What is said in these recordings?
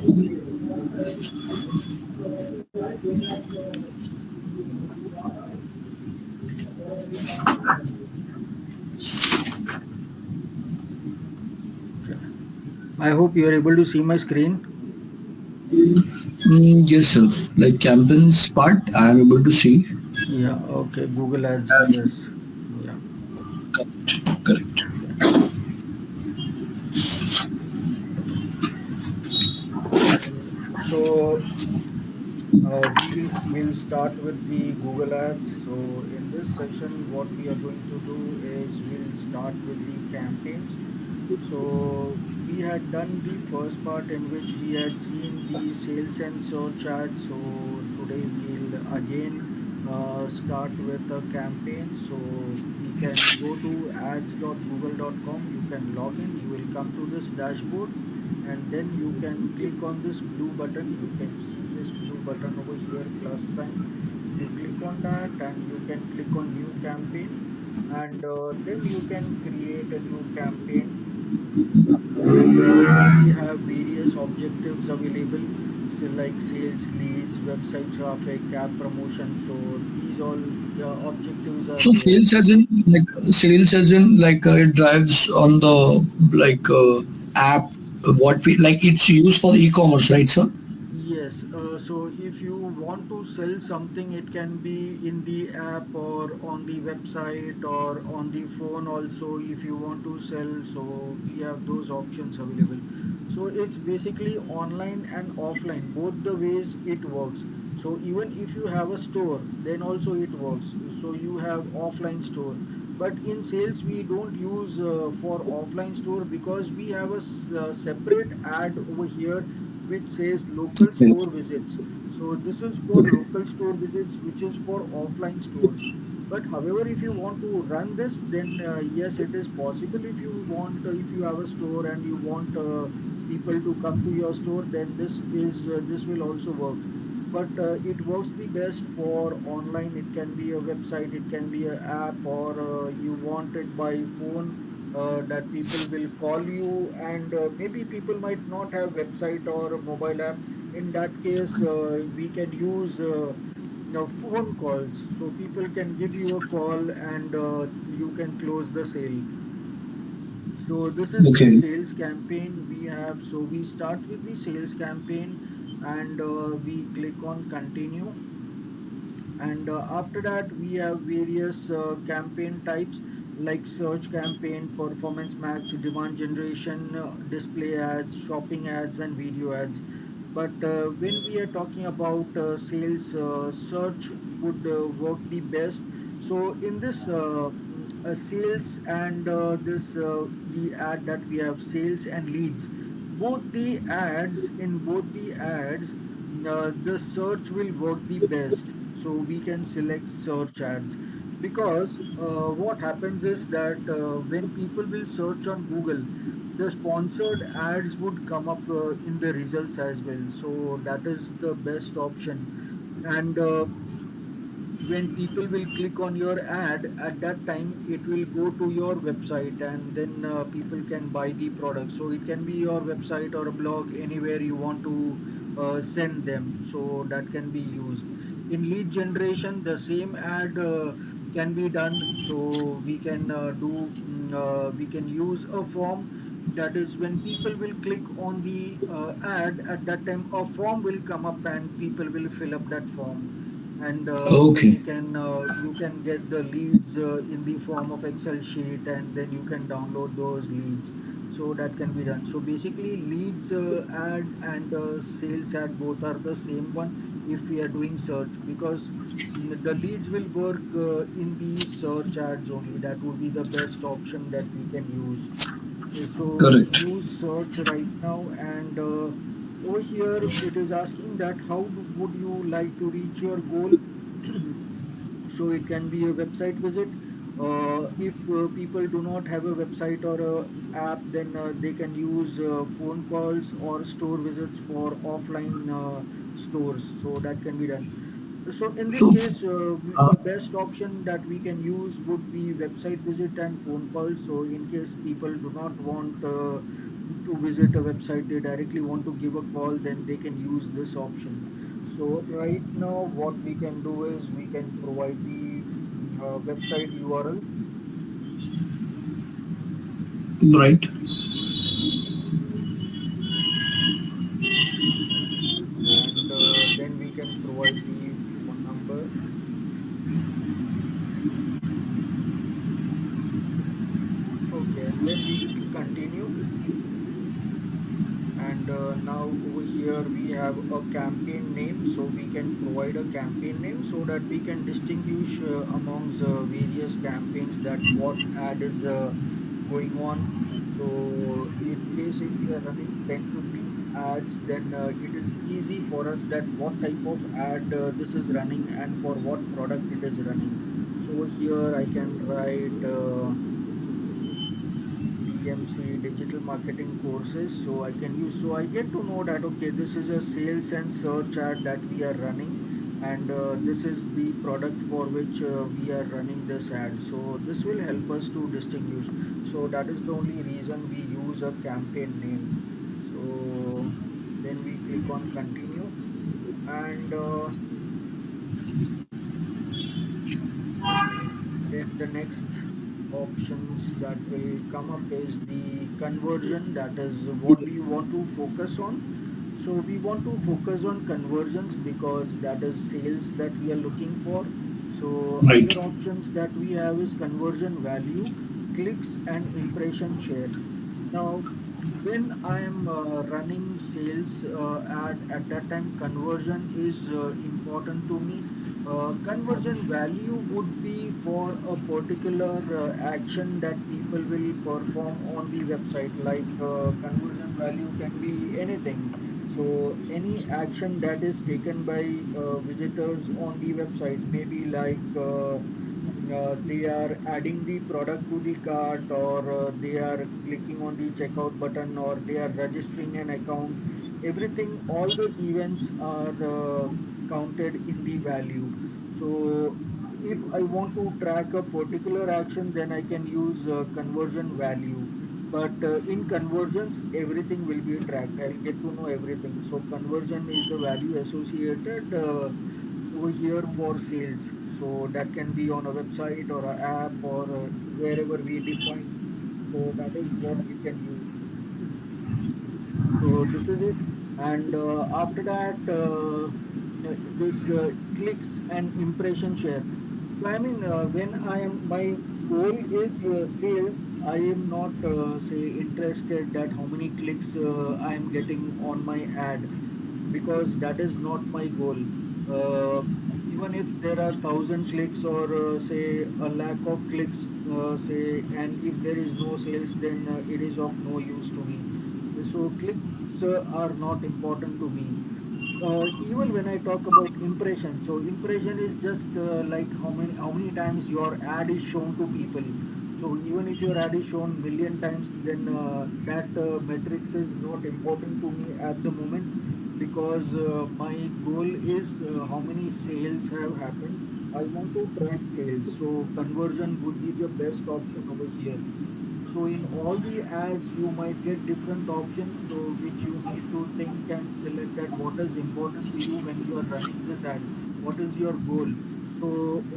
Okay. I hope you are able to see my screen. Yes, sir. Like campaigns part, I am able to see. Yeah, okay. Google Ads, yes. Yeah. Correct. So we will start with the Google Ads. So in this session, what we are going to do is we'll start with the campaigns. So we had done the first part in which we had seen the sales and search ads. So today we'll again start with a campaign. So we can go to ads.google.com. You can log in. You will come to this dashboard, and then you can click on this blue button. You can see this blue button over here, plus sign. You click on that and you can click on new campaign, and then you can create a new campaign. And we have various objectives available, so like sales, leads, website traffic, app promotion. So these all objectives are So there. sales as in like it drives on the like app. What we like, it's used for the e-commerce, right, sir? Yes, so if you want to sell something, it can be in the app or on the website or on the phone also. If you want to sell, so we have those options available. So it's basically online and offline, both the ways it works. So even if you have a store, then also it works. So you have offline store. But in sales, we don't use for offline store because we have a separate ad over here which says local Okay. store visits. So this is for Okay. local store visits, which is for offline stores. But however, if you want to run this, then yes, it is possible. If you want, if you have a store and you want people to come to your store, then this will also work. But it works the best for online. It can be a website, it can be an app, or you want it by phone, that people will call you, and maybe people might not have website or a mobile app. In that case, we can use phone calls, so people can give you a call, and you can close the sale. So this is the Okay. sales campaign we have. So we start with the sales campaign, and we click on continue. And after that, we have various campaign types like search campaign, performance max, demand generation, display ads, shopping ads, and video ads. But when we are talking about sales, search would work the best. So in this sales and this the ad that we have, sales and leads, both the ads, the search will work the best. So we can select search ads, because what happens is that when people will search on Google, the sponsored ads would come up in the results as well. So that is the best option. And when people will click on your ad, at that time it will go to your website, and then people can buy the product. So it can be your website or a blog, anywhere you want to send them, so that can be used. In lead generation, the same ad can be done. So we can use a form. That is, when people will click on the ad, at that time a form will come up and people will fill up that form. And Okay. we can you can get the leads in the form of Excel sheet, and then you can download those leads. So that can be done. So basically, leads ad and sales ad, both are the same one if we are doing search, because the leads will work in the search ads only. That would be the best option that we can use. So we'll Correct. use search right now, and over here it is asking that would you like to reach your goal. So it can be a website visit. If people do not have a website or a app, then they can use phone calls or store visits for offline stores. So that can be done. So in this So case, uh, the best option that we can use would be website visit and phone calls. So in case people do not want to visit a website, they directly want to give a call, then they can use this option. So right now, what we can do is we can provide the website URL, Right. and then we can provide the phone number. Okay, and then we click continue. And now over here we have a campaign name, so we can provide a campaign name so that we can distinguish amongst various campaigns that what ad is going on. So in case if we are running 10-15 ads, then it is easy for us that what type of ad this is running and for what product it is running. So here I can write DMC, digital marketing courses. So I can use, so I get to know that okay, this is a sales and search ad that we are running, and this is the product for which we are running this ad. So this will help us to distinguish. So that is the only reason we use a campaign name. So then we click on continue, and then the next options that will come up is the conversion. That is what we want to focus on. So we want to focus on conversions because that is sales that we are looking for. So Right. other options that we have is conversion value, clicks, and impression share. Now, when I am running sales ad, at that time conversion is important to me. Conversion value would be for a particular action that people will perform on the website. Like conversion value can be anything. So any action that is taken by visitors on the website, maybe like they are adding the product to the cart, or they are clicking on the checkout button, or they are registering an account. Everything, all the events are counted in the value. So if I want to track a particular action, then I can use conversion value. But in conversions, everything will be tracked. I'll get to know everything. So conversion is the value associated over here for sales. So that can be on a website or an app, or wherever we define. So that is what we can use. So this is it. And after that, this clicks and impression share. So I mean, when I am, my goal is sales. I am not say interested that how many clicks I am getting on my ad, because that is not my goal. Uh, Even if there are 1,000 clicks, or say a lakh of clicks, say, and if there is no sales, then it is of no use to me. So clicks are not important to me. Even when I talk about impression, so impression is just like how many times your ad is shown to people. So even if your ad is shown million times, then that metrics is not important to me at the moment, because my goal is how many sales have happened. I want to track sales, so conversion would be the best option over here. So in all the ads, you might get different options, so which you need to think and select that what is important to you when you are running this ad. What is your goal? So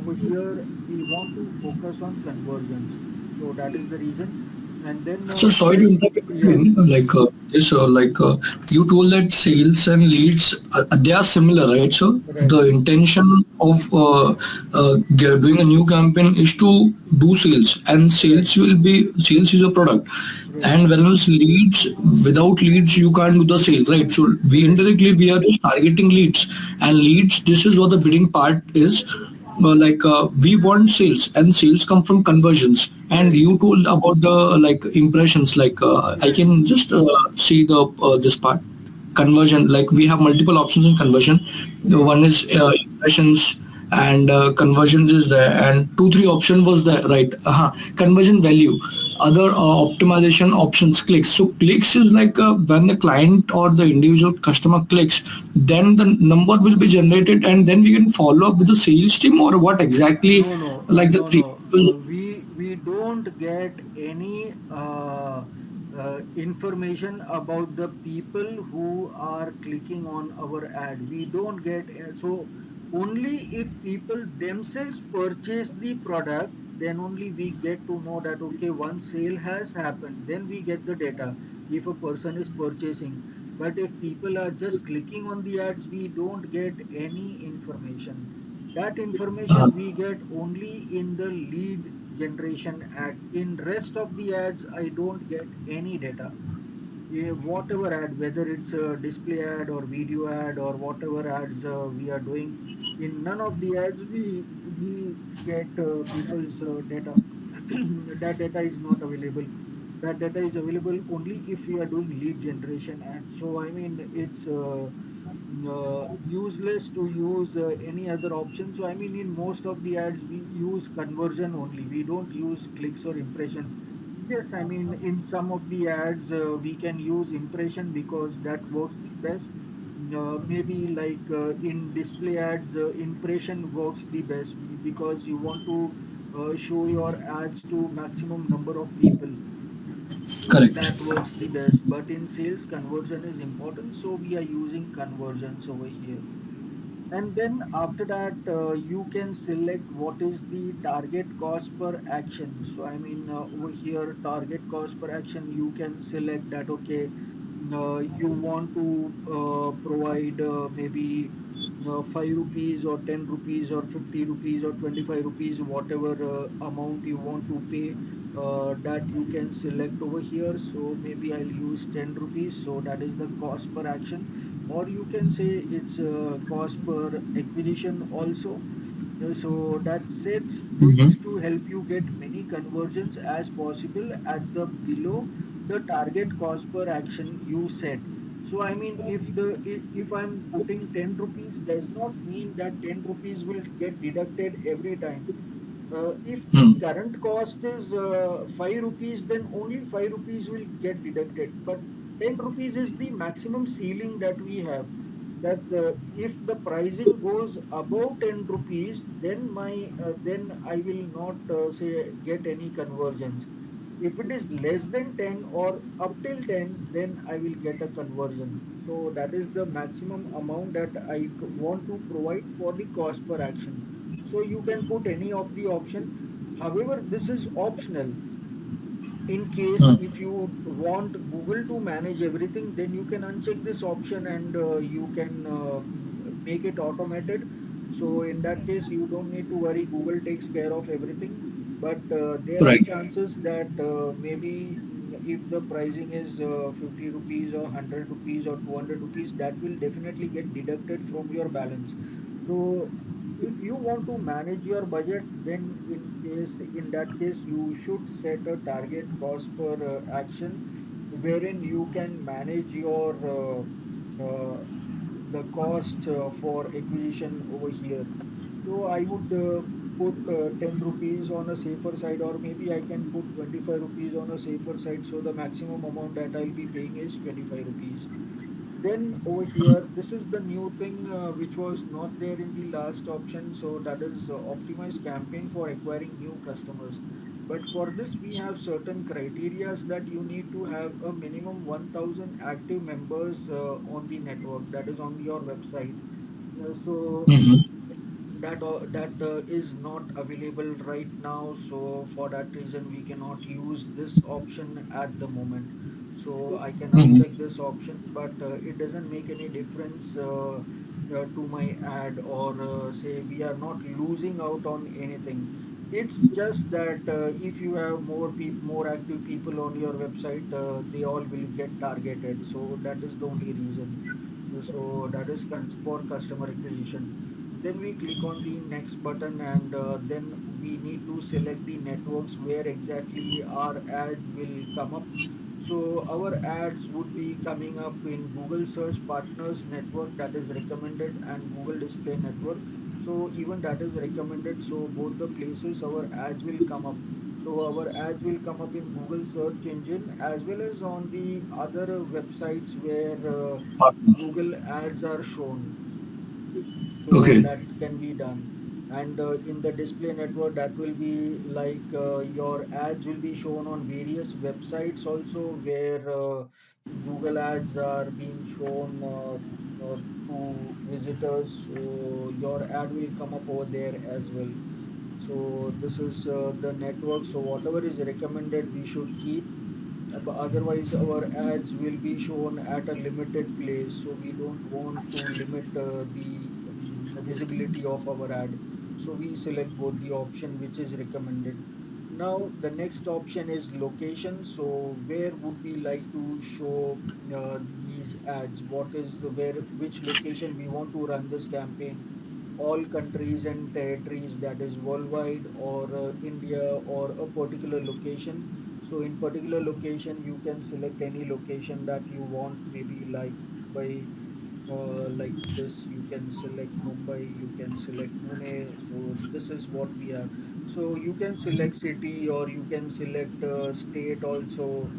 over here, we want to focus on conversions. So that is the reason. And then, So sorry to interrupt you yeah, between, you told that sales and leads they are similar, right? So right, the intention of doing a new campaign is to do sales, and right, sales is a product, right, and whereas leads, without leads you can't do the sale, right? So right, we are just targeting leads, and leads, this is what the bidding part is. We want sales, and sales come from conversions. And right, you told about the impressions, I right, can just see the this part, conversion. Like we have multiple options in conversion. The right, one is impressions, and conversions is there, and two three option was there, right? Conversion value, other optimization options, clicks. So clicks is when the client or the individual customer clicks, then the number will be generated, and then we can follow up with the sales team, or what exactly, No, no, like the no, three no. people. We don't get any information about the people who are clicking on our ad. We don't get so only if people themselves purchase the product, then only we get to know that okay, one sale has happened. Then we get the data if a person is purchasing. But if people are just clicking on the ads, we don't get any information. That information we get only in the lead generation ad. In rest of the ads, I don't get any data. Whatever ad, whether it's a display ad or video ad or whatever ads we are doing, in none of the ads we get people's data. That data is not available. That data is available only if we are doing lead generation ads. So I mean, it's useless to use any other option. So I mean, in most of the ads we use conversion only. We don't use clicks or impression. Yes, I mean, in some of the ads, we can use impression because that works the best. Maybe like in display ads, impression works the best because you want to show your ads to maximum number of people. So Correct. that works the best. But in sales, conversion is important. So we are using conversions over here. And then after that, you can select what is the target cost per action. So I mean, over here, target cost per action, you can select that, okay, you want to provide maybe 5 rupees or 10 rupees or 50 rupees or 25 rupees, whatever amount you want to pay, that you can select over here. So maybe I'll use 10 rupees. So that is the cost per action, or you can say it's a cost per acquisition also. So that sets bids Mm-hmm. to help you get many conversions as possible at the below the target cost per action you set. So I mean, if I'm putting 10 rupees, does not mean that 10 rupees will get deducted every time. If the Mm. current cost is 5 rupees, then only 5 rupees will get deducted. But 10 rupees is the maximum ceiling that we have. That if the pricing goes above 10 rupees, then I will not say get any conversions. If it is less than 10 or up till 10, then I will get a conversion. So that is the maximum amount that I want to provide for the cost per action. So you can put any of the option. However, this is optional. In case Mm. if you want Google to manage everything, then you can uncheck this option and you can make it automated. So in that case, you don't need to worry. Google takes care of everything. But there are Right. chances that maybe if the pricing is 50 rupees or 100 rupees or 200 rupees, that will definitely get deducted from your balance. So if you want to manage your budget, then in that case you should set a target cost per action, wherein you can manage your the cost for acquisition over here. So I would put 10 rupees on a safer side, or maybe I can put 25 rupees on a safer side. So the maximum amount that I'll be paying is 25 rupees. Then over here, this is the new thing which was not there in the last option. So that is optimized campaign for acquiring new customers. But for this, we have certain criterias that you need to have a minimum 1000 active members on the network, that is on your website. So Mm-hmm. that is not available right now. So for that reason, we cannot use this option at the moment. So I can uncheck Mm-hmm. this option, but it doesn't make any difference to my ad, or say we are not losing out on anything. It's just that if you have more active people on your website, they all will get targeted. So that is the only reason. So that is for customer acquisition. Then we click on the next button, and then we need to select the networks where exactly our ad will come up. So our ads would be coming up in Google Search Partners Network, that is recommended, and Google Display Network. So even that is recommended. So both the places our ads will come up. So our ads will come up in Google search engine as well as on the other websites where Google ads are shown. So Okay. that can be done. And in the display network, that will be like your ads will be shown on various websites also, where Google ads are being shown to visitors, so your ad will come up over there as well. So this is the network. So whatever is recommended, we should keep. But otherwise, our ads will be shown at a limited place. So we don't want to limit the visibility of our ad. So we select both the option which is recommended. Now the next option is location. So where would we like to show these ads? What is which location we want to run this campaign? All countries and territories, that is worldwide, or India, or a particular location. So in particular location, you can select any location that you want, maybe like Mumbai, like this. You can select Mumbai, you can select Pune. So this is what we have. So you can select city, or you can select state also.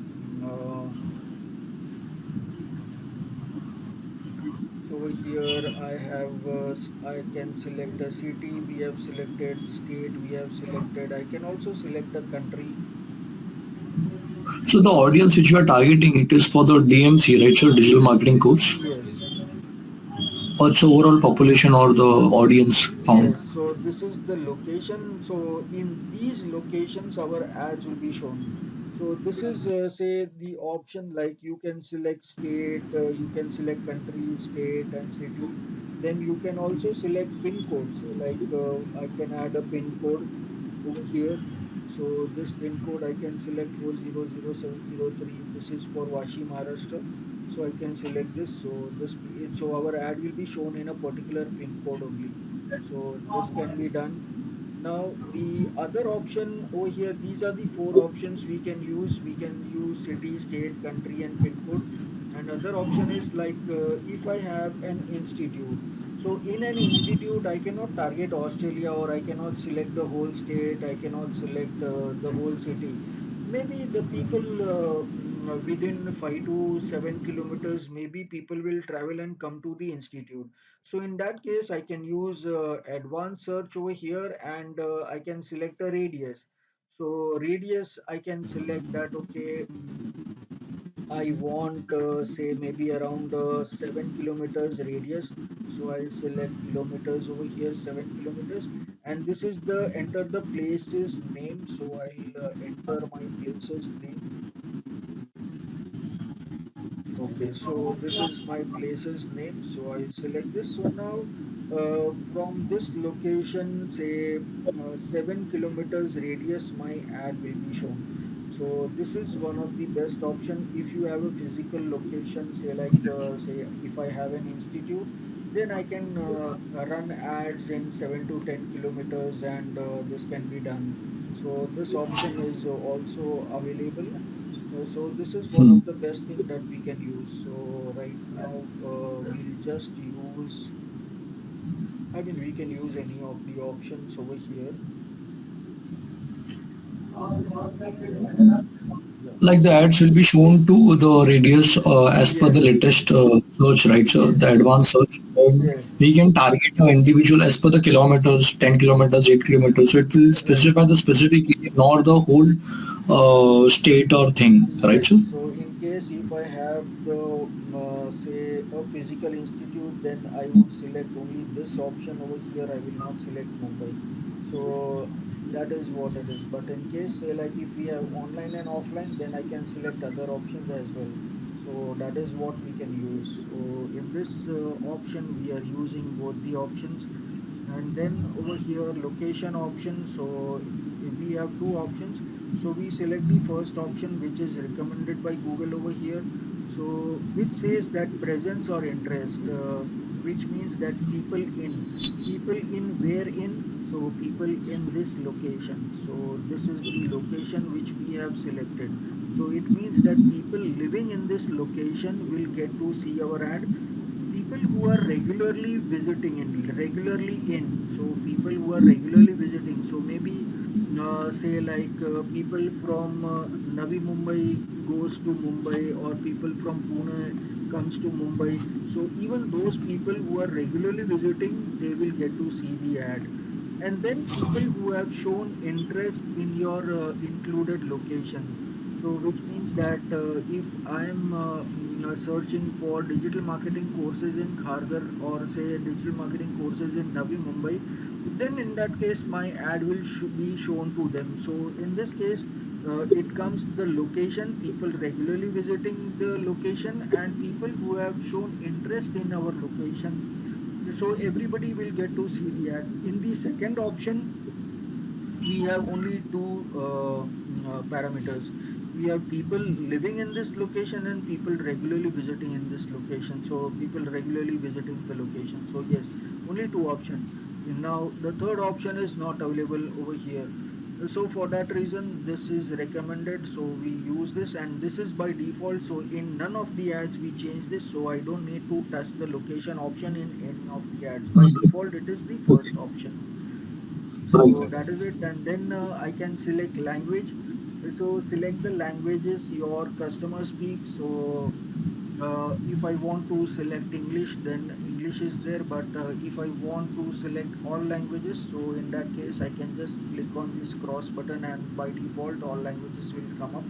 So here I have, I can select a city, we have selected state, we have selected, I can also select a country. So the audience which you are targeting, it is for the DMC, right? So digital marketing course, Yes. or it's overall population or the audience found. Yes, so this is the location. So in these locations, our ads will be shown. So this is, say, the option, like you can select state, you can select country, state, and city. Then you can also select pin code. Say, like I can add a pin code over here. So this pin code I can select 400703. This is for Vashi, Maharashtra. So I can select this. So so our ad will be shown in a particular pin code only. So this can be done. Now the other option over here, these are the four options we can use. We can use city, state, country, and pin code. And other option is like if I have an institute. So in an institute, I cannot target Australia, or I cannot select the whole state. I cannot select the whole city. Maybe the people within 5 to 7 kilometers, maybe people will travel and come to the institute. So in that case, I can use advanced search over here, and I can select a radius. So radius, I can select that, okay, I want, say, maybe around 7 kilometers radius. So I'll select kilometers over here, 7 kilometers. And this is the enter the place's name. So I'll enter my place's name. Okay, so this is my place's name. So I'll select this. So now, from this location, say 7 kilometers radius, my ad will be shown. So this is one of the best option. If you have a physical location, say like say if I have an institute, then I can run ads in 7 to 10 kilometers, and this can be done. So this option is also available. So this is one of the best thing that we can use. So right now we'll just use, I mean, we can use any of the options over here. Yeah. Like the ads will be shown to the radius as per the Yes. latest search, right? So the Yes. advanced search, Yes. we can target an individual as per the kilometers, 10 kilometers, 8 kilometers. So it will Right. specify the specific area, not the whole state or thing, right? Yes, So so in case if I have the say a physical institute, then I would select only this option over here. I will not select Mumbai. So that is what it is. But in case, say, like if we have online and offline, then I can select other options as well. So that is what we can use. So in this option, we are using both the options. And then over here, location option. So we have two options. So we select the first option, which is recommended by Google over here. So which says that presence or interest, which means that people in where in. So people in this location. So this is the location which we have selected. So it means that people living in this location will get to see our ad. People who are regularly in, so people who are regularly visiting, so maybe say like people from Navi Mumbai goes to Mumbai, or people from Pune comes to Mumbai. So even those people who are regularly visiting, they will get to see the ad. And then people who have shown interest in your included location. So which means that if I'm searching for digital marketing courses in Kharghar, or say digital marketing courses in Navi Mumbai, then in that case my ad will be shown to them. So in this case, it comes the location, people regularly visiting the location, and people who have shown interest in our location, so everybody will get to see the ad. In the second option, we have only two parameters. We have people living in this location and people regularly visiting in this location. So people regularly visiting the location. So yes, only two options. Now the third option is not available over here. So for that reason, this is recommended. So we use this, and this is by default. So in none of the ads we change this. So I don't need to touch the location option in any of the ads. By default, it is the first option. So Right. that is it. And then I can select language. So select the languages your customer speaks. So if I want to select English, then English is there. But if I want to select all languages, so in that case, I can just click on this cross button, and by default, all languages will come up.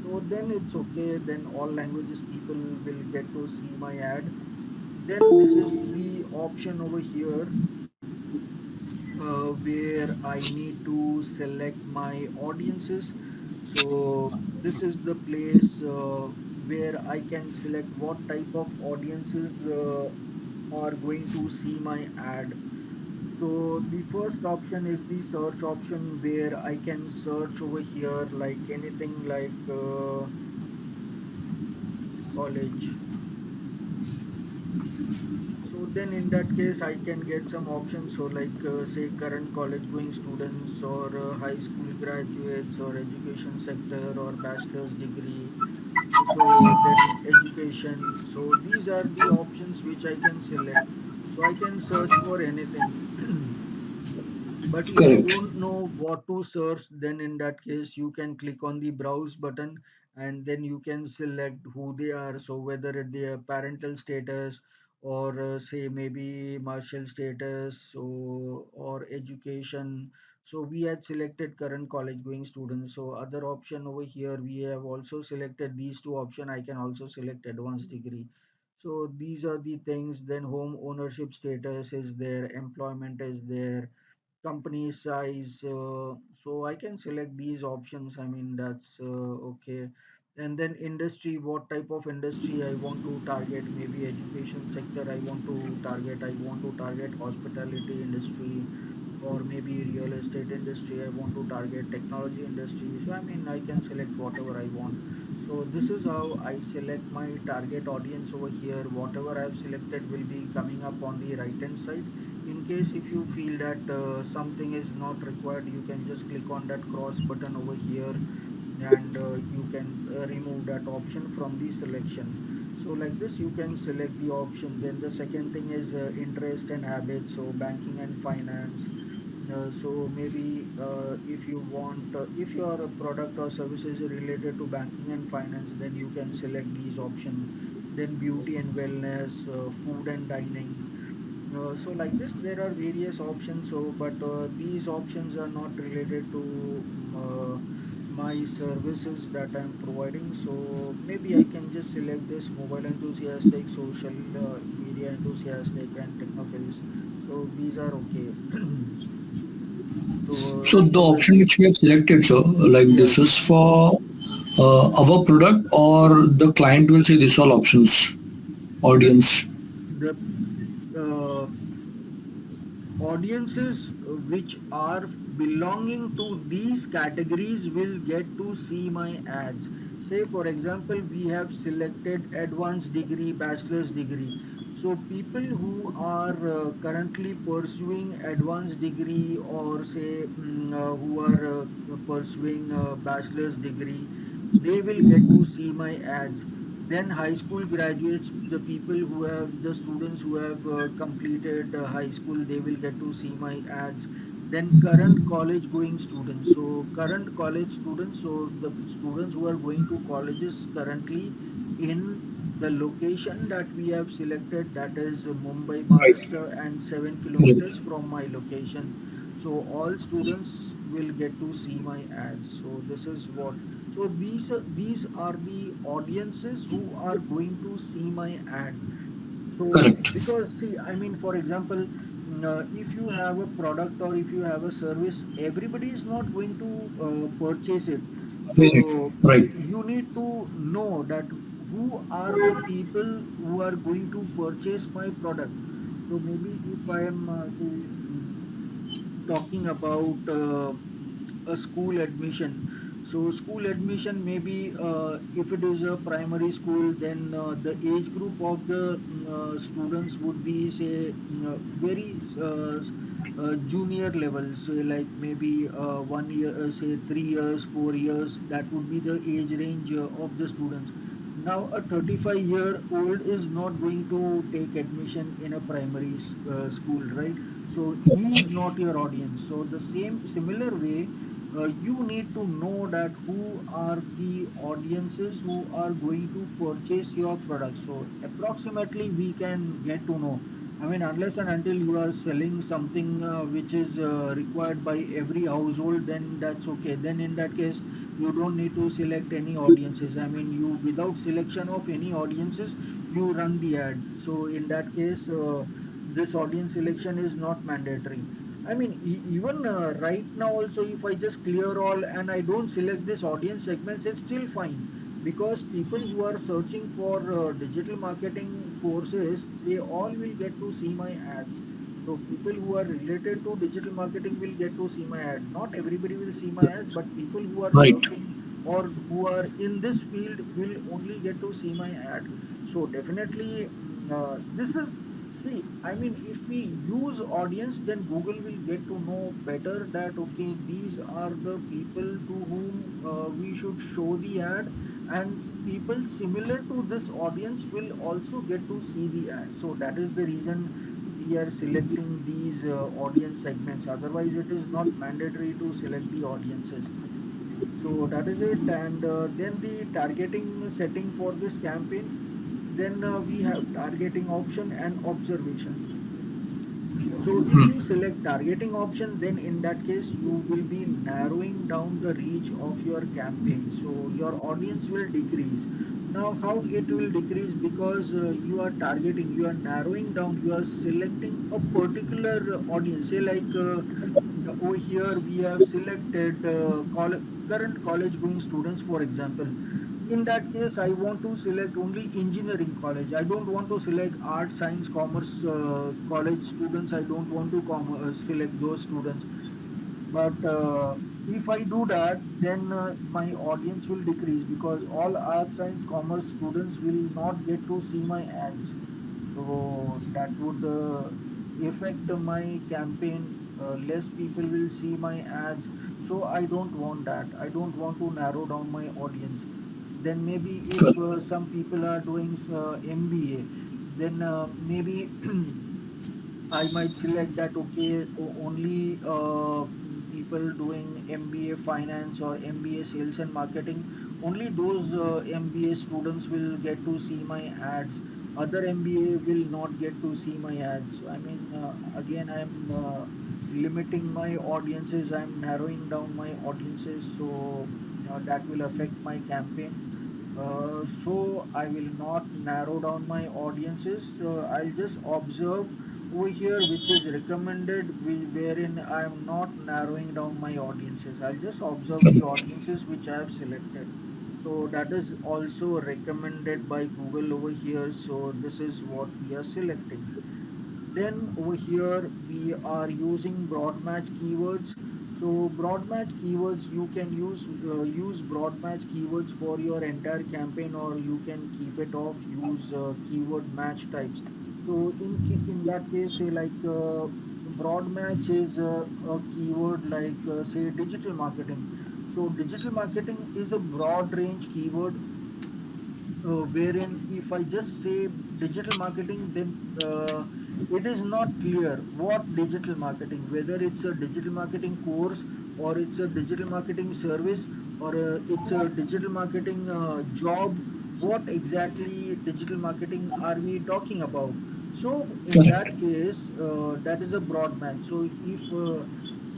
So then it's okay. Then all languages people will get to see my ad. Then this is the option over here where I need to select my audiences. So this is the place where I can select what type of audiences are going to see my ad. So the first option is the search option, where I can search over here like anything like college. So then in that case, I can get some options. So like say current college going students, or high school graduates, or education sector, or bachelor's degree. So then education. So these are the options which I can select. So I can search for anything. But if you Correct. don't know what to search, then in that case, you can click on the browse button, and then you can select who they are. So whether their parental status, or say maybe martial status, so, or education. So we had selected current college going students. So other option over here, we have also selected these two option. I can also select advanced degree. So these are the things. Then home ownership status is there, employment is there, company size. So I can select these options. I mean, that's okay. And then industry, what type of industry I want to target. Maybe education sector I want to target. I want to target hospitality industry, or maybe real estate industry. I want to target technology industry. So I mean, I can select whatever I want. So this is how I select my target audience over here. Whatever I've selected will be coming up on the right hand side. In case if you feel that something is not required, you can just click on that cross button over here, and you can remove that option from the selection. So like this you can select the option. Then the second thing is interest and habits, so banking and finance. So maybe if you want, if your product or service is related to banking and finance, then you can select these options. Then beauty and wellness, food and dining. So like this, there are various options. So, but these options are not related to my services that I'm providing. So maybe I can just select this mobile enthusiastic, social media enthusiastic, and technophiles. So these are okay. So So the so like option which we have selected, so like this yes, is for our product, or the client will see this all options, the audience. the uh, audiences which are belonging to these categories will get to see my ads. Say for example, we have selected advanced degree, bachelor's degree. So people who are currently pursuing advanced degree, or say who are pursuing bachelor's degree, they will get to see my ads. Then high school graduates, the people who have, the students who have completed high school, they will get to see my ads. Then current college going students, so current college students, so the students who are going to colleges currently in the location that we have selected, that is Mumbai, Right. Maharashtra, and 7 kilometers Correct. from my location. So all students will get to see my ads. So this is what. So these are the audiences who are going to see my ad. So Correct. because see, I mean, for example, if you have a product or if you have a service, everybody is not going to purchase it. Right. So Right. you need to know that who are the people who are going to purchase my product. So maybe if I am say talking about a school admission. So school admission, maybe if it is a primary school, then the age group of the students would be say very junior levels, so like maybe 1 year, say 3 years, 4 years. That would be the age range of the students. Now, a 35-year-old is not going to take admission in a primary school, right? So he is not your audience. So the same similar way, you need to know that who are the audiences who are going to purchase your product. So approximately we can get to know. I mean, unless and until you are selling something which is required by every household, then that's okay. Then in that case, you don't need to select any audiences. I mean, you without selection of any audiences, you run the ad. So in that case, this audience selection is not mandatory. I mean, even right now also, if I just clear all and I don't select this audience segments, it's still fine because people who are searching for digital marketing courses, they all will get to see my ads. So people who are related to digital marketing will get to see my ad. Not everybody will see my ad, but people who are Right. searching or who are in this field will only get to see my ad. So definitely, this is see. I mean, if we use audience, then Google will get to know better that okay, these are the people to whom we should show the ad, and people similar to this audience will also get to see the ad. So that is the reason we are selecting these audience segments. Otherwise, it is not mandatory to select the audiences. So that is it. And then the targeting setting for this campaign. Then we have targeting option and observation. So if you select targeting option, then in that case, you will be narrowing down the reach of your campaign. So your audience will decrease. Now, how it will decrease? Because you are targeting, you are narrowing down, you are selecting a particular audience. Say like over here, we have selected current college going students, for example. In that case, I want to select only engineering college. I don't want to select art, science, commerce college students. I don't want to select those students. But if I do that, then my audience will decrease because all art, science, commerce students will not get to see my ads. So that would affect my campaign. Less people will see my ads. So I don't want that. I don't want to narrow down my audience. Then maybe if some people are doing MBA, then maybe I might select that okay, only people doing MBA finance or MBA sales and marketing, only those MBA students will get to see my ads. Other MBA will not get to see my ads. So, I mean, again, I'm limiting my audiences. I'm narrowing down my audiences, so that will affect my campaign. So I will not narrow down my audiences. I'll just observe over here which is recommended, wherein I am not narrowing down my audiences. I'll just observe the audiences which I have selected. So that is also recommended by Google over here. So this is what we are selecting. Then over here we are using broad match keywords. So broad match keywords, you can use broad match keywords for your entire campaign, or you can keep it off, use keyword match types. So in that case, say like broad match is a keyword like say digital marketing. So digital marketing is a broad range keyword, wherein if I just say digital marketing, then it is not clear what digital marketing, whether it's a digital marketing course or it's a digital marketing service or it's a digital marketing job. What exactly digital marketing are we talking about? So in Correct. that case, that is a broad match. So if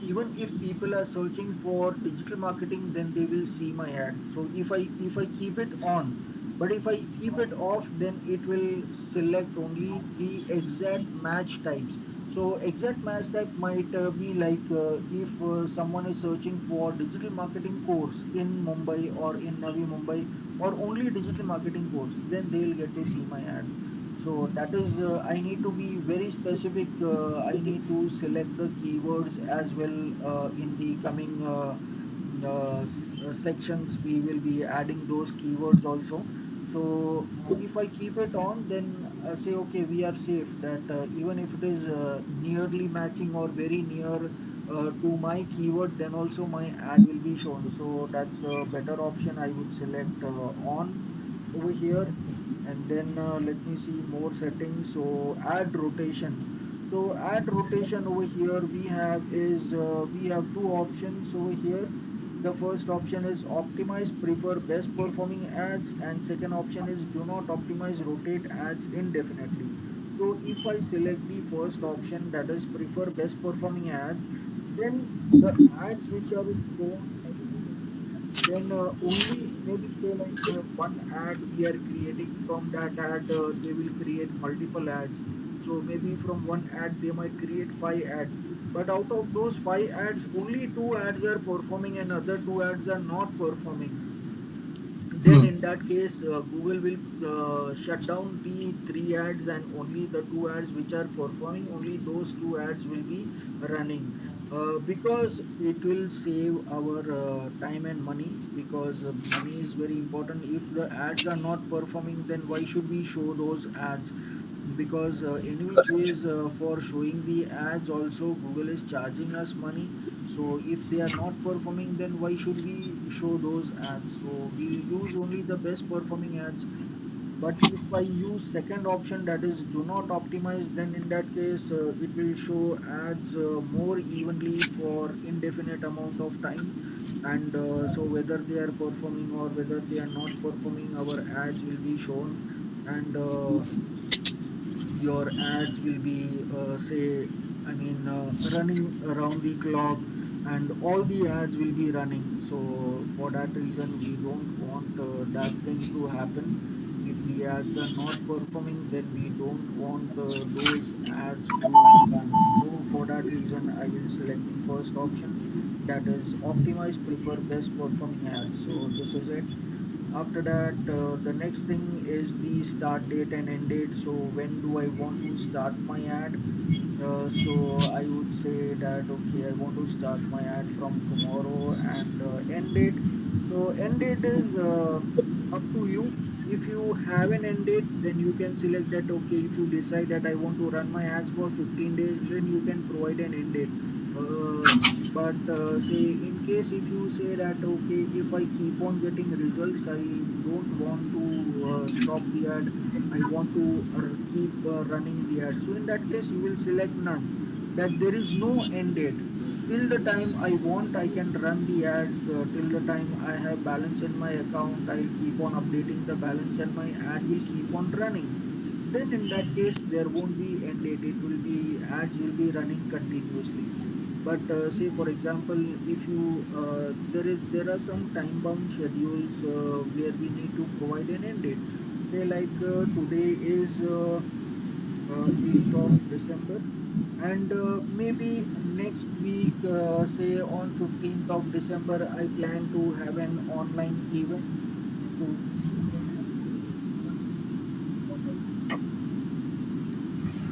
even if people are searching for digital marketing, then they will see my ad. So if I keep it on, but if I keep it off, then it will select only the exact match types. So exact match type might be like, if someone is searching for digital marketing course in Mumbai or in Navi Mumbai, or only digital marketing course, then they'll get to see my ad. So that is, I need to be very specific. I need to select the keywords as well. In the coming sections, we will be adding those keywords also. So if I keep it on, then say, okay, we are safe that even if it is nearly matching or very near to my keyword, then also my ad will be shown. So that's a better option. I would select on over here. And then let me see more settings. So add rotation. So add rotation over here, we have two options over here. The first option is optimize prefer best performing ads, and second option is do not optimize rotate ads indefinitely. So if I select the first option, that is prefer best performing ads, then the ads which are shown over here, then only maybe say like one ad we are creating. From that ad, they will create multiple ads. So maybe from one ad they might create five ads, but out of those five ads, only two ads are performing and other two ads are not performing. Then in that case, Google will shut down the three ads, and only the two ads which are performing, only those two ads will be running. Because it will save our time and money, because money is very important. If the ads are not performing, then why should we show those ads? Because any which ways, for showing the ads also, Google is charging us money. So if they are not performing, then why should we show those ads? So we'll use only the best performing ads. But if I use second option, that is do not optimize, then in that case, it will show ads more evenly for indefinite amount of time. And so whether they are performing or whether they are not performing, our ads will be shown. And your ads will be say, I mean, running around the clock, and all the ads will be running. So for that reason, we don't want that thing to happen. If the ads are not performing, then we don't want those ads to run. So for that reason, I will select the first option, that is optimize prefer best performing ads. So this is it. After that, the next thing is the start date and end date. So when do I want to start my ad? So I would say that, okay, I want to start my ad from tomorrow. And end date. So end date is up to you. If you have an end date, then you can select that. Okay, if you decide that I want to run my ads for 15 days, then you can provide an end date. But say in case if you say that, okay, if I keep on getting results, I don't want to stop the ad. I want to keep running the ad. So in that case, you will select none. That there is no end date. Till the time I want, I can run the ads. Till the time I have balance in my account, I'll keep on updating the balance and my ad will keep on running. Then in that case, there won't be end date. It will be, ads will be running continuously. But say for example, if you there are some time bound schedules where we need to provide an end date. Say like today is 8th of December, and maybe next week, say on 15th of December, I plan to have an online event. So in that case, what I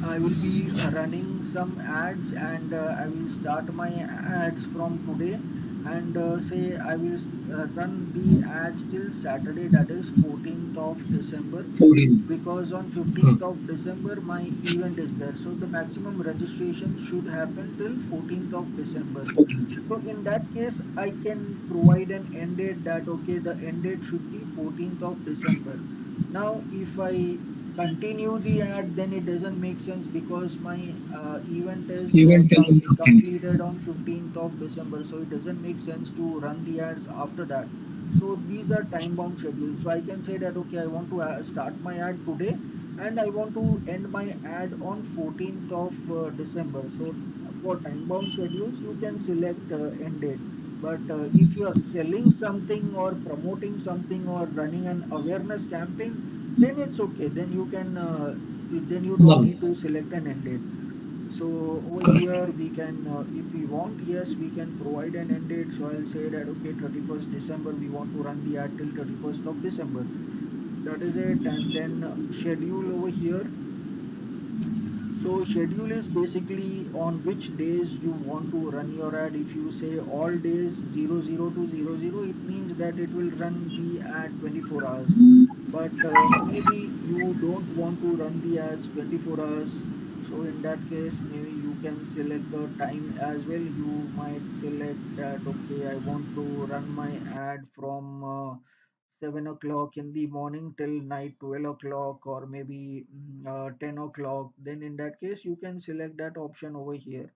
what I will do, I will be running some ads, and I will start my ads from today. And say I will run the ads till Saturday, that is 14th of December, 14. because on 15th of December my event is there. So the maximum registration should happen till 14th of December. So in that case, I can provide an end date, that okay, the end date should be 14th of December. Now, if I continue the ad, then it doesn't make sense, because my event is Event is on 15th. completed on 15th of December. So it doesn't make sense to run the ads after that. So these are time bound schedules. So I can say that, okay, I want to start my ad today, and I want to end my ad on 14th of December. So for time bound schedules, you can select end date. But if you are selling something or promoting something or running an awareness campaign, then it's okay. Then you can, then you don't None. need to select an end date. So over Correct. here we can, if we want, yes, we can provide an end date. So I'll say that okay, 31st December, we want to run the ad till 31st of December. That is it. And then schedule over here. So schedule is basically on which days you want to run your ad. If you say all days 00 to 00, it means that it will run the ad 24 hours. But maybe you don't want to run the ads 24 hours. So in that case, maybe you can select the time as well. You might select that, okay, I want to run my ad from 7 o'clock in the morning till night 12 o'clock, or maybe 10 o'clock. Then in that case you can select that option over here.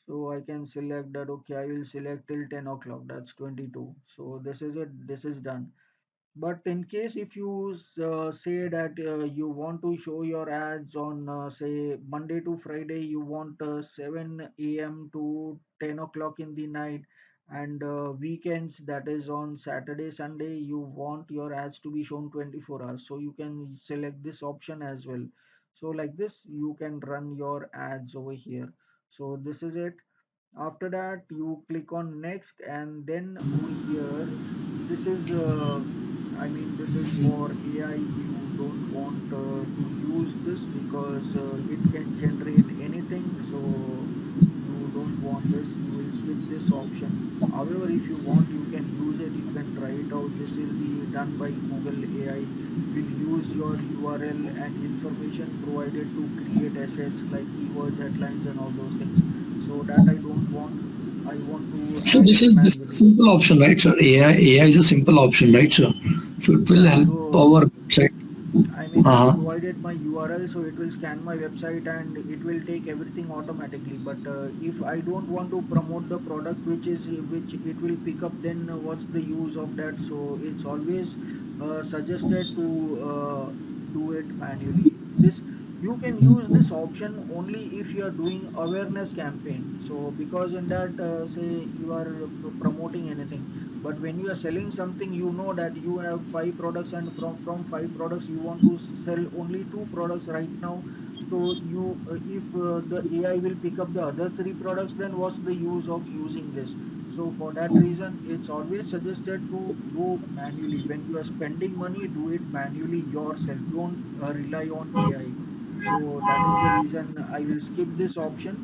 So I can select that, okay, I will select till 10 o'clock, that's 22. So this is it, this is done. But in case if you say that you want to show your ads on say Monday to Friday, you want 7 a.m. to 10 o'clock in the night, and weekends, that is on Saturday, Sunday, you want your ads to be shown 24 hours. So you can select this option as well. So like this, you can run your ads over here. So this is it. After that, you click on next, and then over here, this is I mean, this is for AI. You don't want to use this because it can generate anything, so you don't want this. You will skip this option. However, if you want, you can use it. You can try it out. This will be done by Google AI. Will use your URL and information provided to create assets like keywords, headlines, and all those things. So that I don't want. I want to So add it this is a manually. simple option, right, sir? AI is a simple option, right, sir? So it will Yeah, help so our website. I mean, I Uh-huh. provided my URL, so it will scan my website and it will take everything automatically. But if I don't want to promote the product, which it will pick up, then what's the use of that? So it's always suggested to do it manually. This, you can use this option only if you are doing awareness campaign. So because in that, say you are promoting anything, but when you are selling something, you know that you have five products, and from five products you want to sell only two products right now. So you, if the AI will pick up the other three products, then what's the use of using this? So for that reason, it's always suggested to do manually. When you are spending money, do it manually yourself. Don't rely on AI. So that is the reason I will skip this option.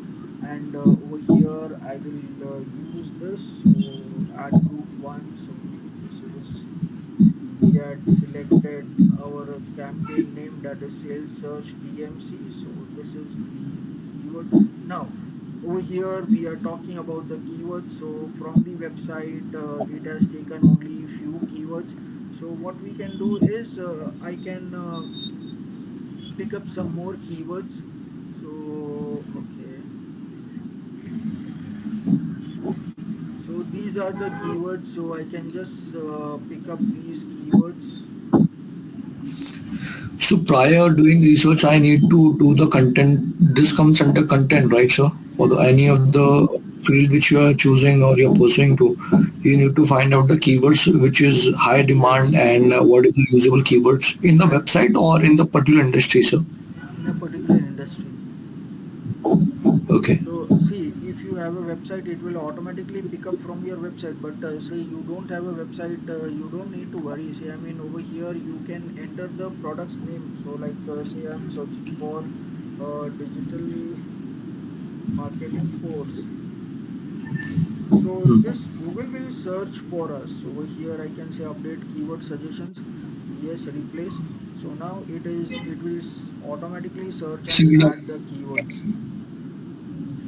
And over here I will use this. So add group one. So this is, we had selected our campaign name, that is sales search DMC. So this is the keyword. Now over here we are talking about the keywords. So from the website, it has taken only few keywords. So what we can do is, I can pick up some more keywords. So okay, so these are the keywords. So I can just pick up these keywords. So prior doing research, I need to do the content. This comes under content, right, sir? For the, any of the field which you are choosing or you're pursuing to, you need to find out the keywords which is high demand, Yes, and what is the usable keywords in the website or in the particular industry, sir. in a particular industry. Okay. So see, if you have a website, it will automatically pick up from your website. But say you don't have a website, you don't need to worry. See, I mean, over here you can enter the product's name. So like, say I'm searching for digital marketing course. So this Google will search for us. Over here I can say update keyword suggestions. Yes, replace. So now it will automatically search and Similar. add the keywords.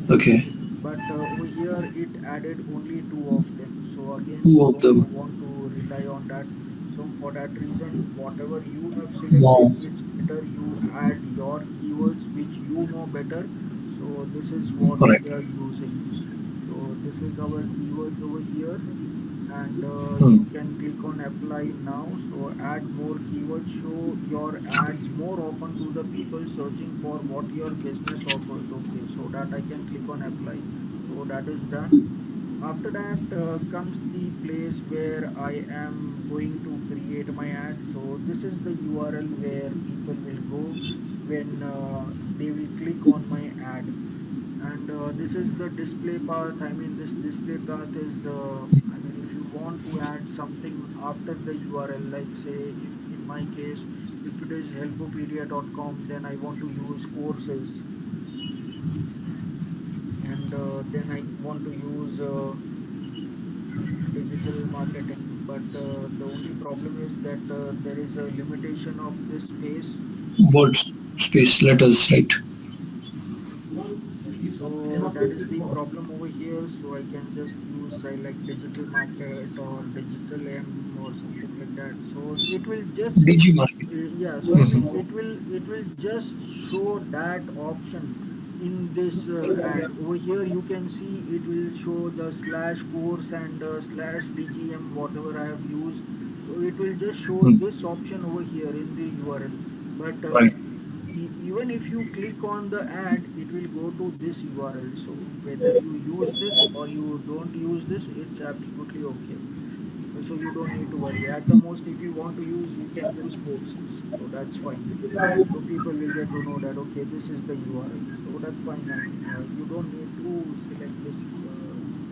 Okay. But over here it added only two of them. So again, Two you of don't them. want to rely on that. So for that reason, whatever you have Wow. selected, it's better you add your keywords which you know better. So this is what we Correct. are using. So this is our keywords over here. and Hmm. you can click on apply now. So add more keywords, show your ads more often to the people searching for what your business offers. Okay, so that I can click on apply. So that is done. After that comes the place where I am going to create my ad. So this is the URL where people will go when they will click on my ad. And this is the display path. I mean, this display path is, I mean, if you want to add something after the URL, like say, if in my case, if it is helpopedia.com, then I want to use courses, and then I want to use digital marketing. But the only problem is that there is a limitation of this space. Words, space, letters, right? So that is the problem over here. So I can just use like digital market or digital M or something like that. So it will just DG market. yeah. So I mean it will just show that option in this ad over here. You can see it will show the slash course and slash DGM whatever I have used. So it will just show Hmm. this option over here in the URL. But Right. even if you click on the ad, it will go to this URL. So whether you use this or you don't use this, it's absolutely okay. So you don't need to worry. At the most, if you want to use, you can use courses. So that's fine. So people will get to know that okay, this is the URL. So that's fine. I mean, you don't need to select this.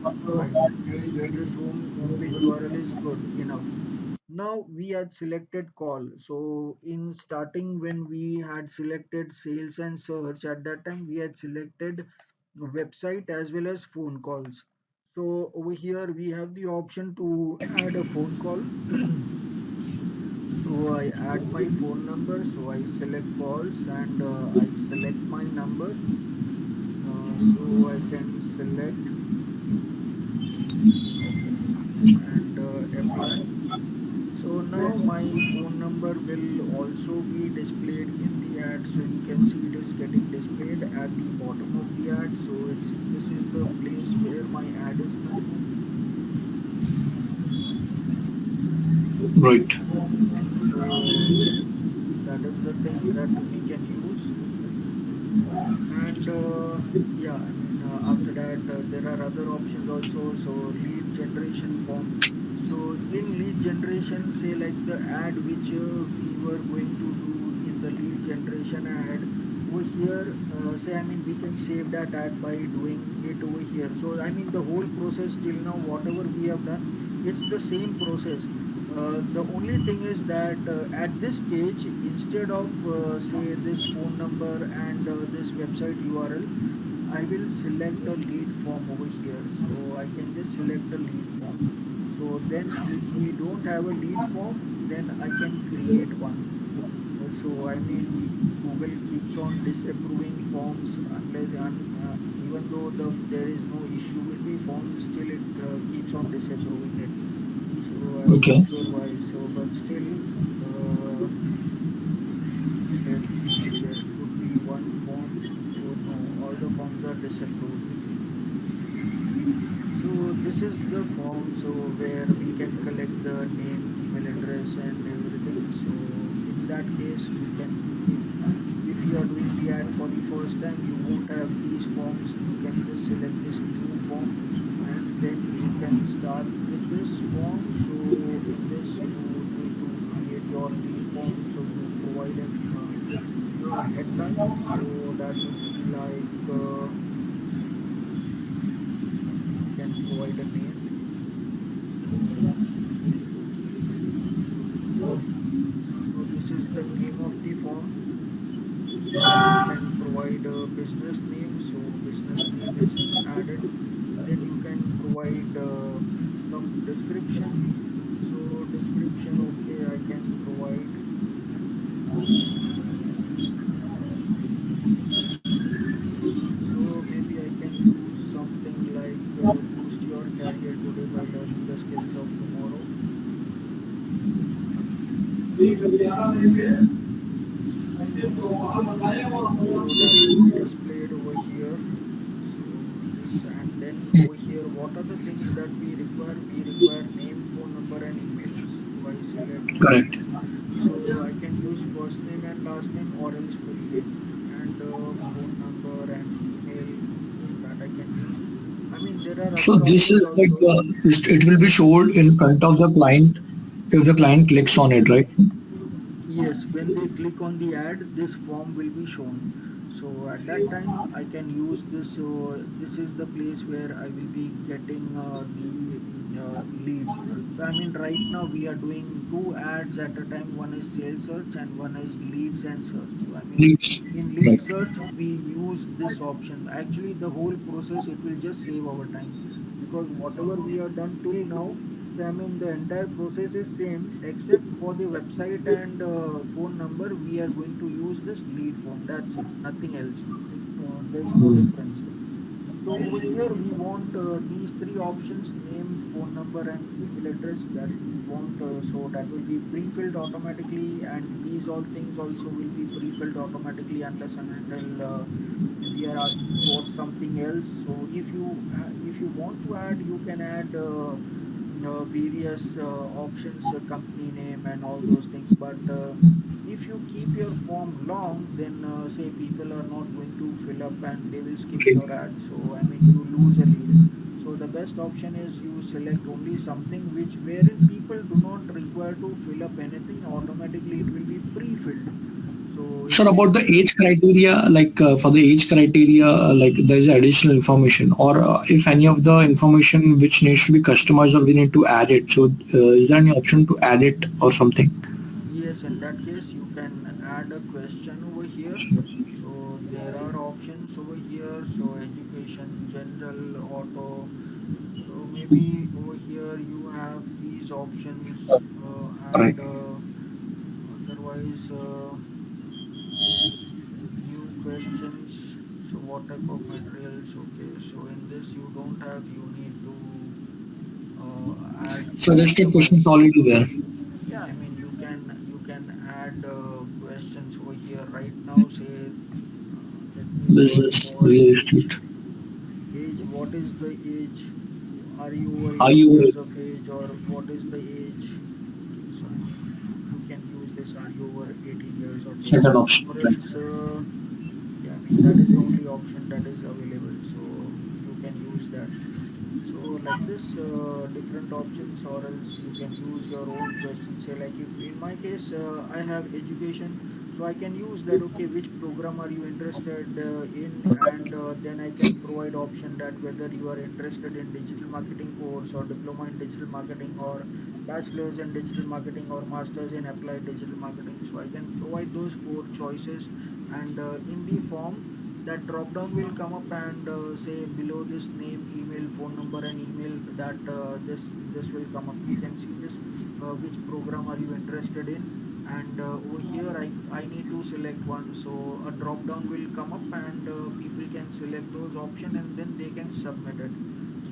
Fine. This homepage URL is good enough. Now we had selected call. So in starting when we had selected sales and search, at that time we had selected website as well as phone calls. So over here we have the option to add a phone call. So I add my phone number. So I select calls and I select my number. So I can select, okay, and apply. So now my phone number will also be displayed in the ad. So you can see it is getting displayed at the bottom of the ad. So it's this is the place where my ad is coming. Right. So that is the thing that we can use. And yeah, I mean, after that, there are other options also. So lead generation form. So in lead generation, say like the ad which we were going to do in the lead generation ad over here, say, I mean, we can save that ad by doing it over here. So I mean, the whole process till now, whatever we have done, it's the same process. The only thing is that at this stage, instead of say this phone number and this website URL, I will select a lead form over here. So I can just select a lead form. So then if we don't have a lead form, then I can create one. So I mean, Google keeps on disapproving forms unless even though there is no issue with the form, still it keeps on disapproving it. So I'm not Okay. sure why. So, but still, uh, let's see, there should be one form. So, no, all the forms are disapproved. So, this is the form. So, where we can collect the name, email address, and everything. So, in that case, you can, if you are doing the ad for the first time, you won't have these forms. You can just select this new form and then you can start with this form. So in this, you need to create your lead form. So you provide a headline. So that would be like you can provide a name. So this is the name of the form. Then you can provide a business name. So business name is added. Then you can provide some description. So description, okay, I can provide. So maybe I can use something like boost your career today by learning the skills of tomorrow. So that will be displayed over here. So this, and then over here, what are the things that we require? We require name. and email. So I select Correct. so I can use first name and last name or else full name and phone number and email that I can use. I mean, there are So other this options is like also. it will be showed in front of the client if the client clicks on it, right? Yes, when they click on the ad, this form will be shown. So at that time, I can use this. So this is the place where I will be getting the lead. So I mean, right now we are doing two ads at a time. One is sales search and one is leads and search. So I mean, Leads. in Right. lead search, we use this option. Actually, the whole process, it will just save our time because whatever we have done till now, so I mean the entire process is same except for the website and phone number. We are going to use this lead form. That's it. Nothing else. There's no Hmm. difference. So over here we want these three options: name, phone number, and email address that we want. So that will be pre-filled automatically, and these all things also will be pre-filled automatically unless and until we are asking for something else. So if you want to add, you can add. Various options, company name, and all those things. But if you keep your form long, then say people are not going to fill up and they will skip Okay. your ad. So I mean, you lose a lead. So the best option is you select only something which wherein people do not require to fill up anything. Automatically, it will be pre-filled. So Sir, if they about the age criteria, like for the age criteria, like there is additional information, or if any of the information which needs to be customized, or we need to add it. So, is there any option to add it or something? yes, in that case, you can add a question over here. So there are options over here. So education, general, auto. So maybe over here you have these options Right. and otherwise new questions. So what type of materials? Okay. So in this you don't have. You need to add Suggested questions customize. already there. Yeah, I mean you can add questions over here right now. Say let me search Business, for real age. estate. Age, what is the age? Are you over Are 18 you years of age or what is the age? Okay, so I mean you can use this. Are you over 18 years of age? second option? Or Right. else yeah, I mean that is the only option that is available. So you can use that. So like this, different options, or else you can use your own questions. Say like if in my case, I have education, so I can use that. Okay, which program are you interested in? And then I can provide option that whether you are interested in digital marketing course or diploma in digital marketing or bachelor's in digital marketing or master's in applied digital marketing. So I can provide those four choices, and in the form that drop down will come up and say below this name, email, phone number, and email that this will come up. You can see this which program are you interested in, and over here I need to select one. So a drop down will come up and people can select those option and then they can submit it.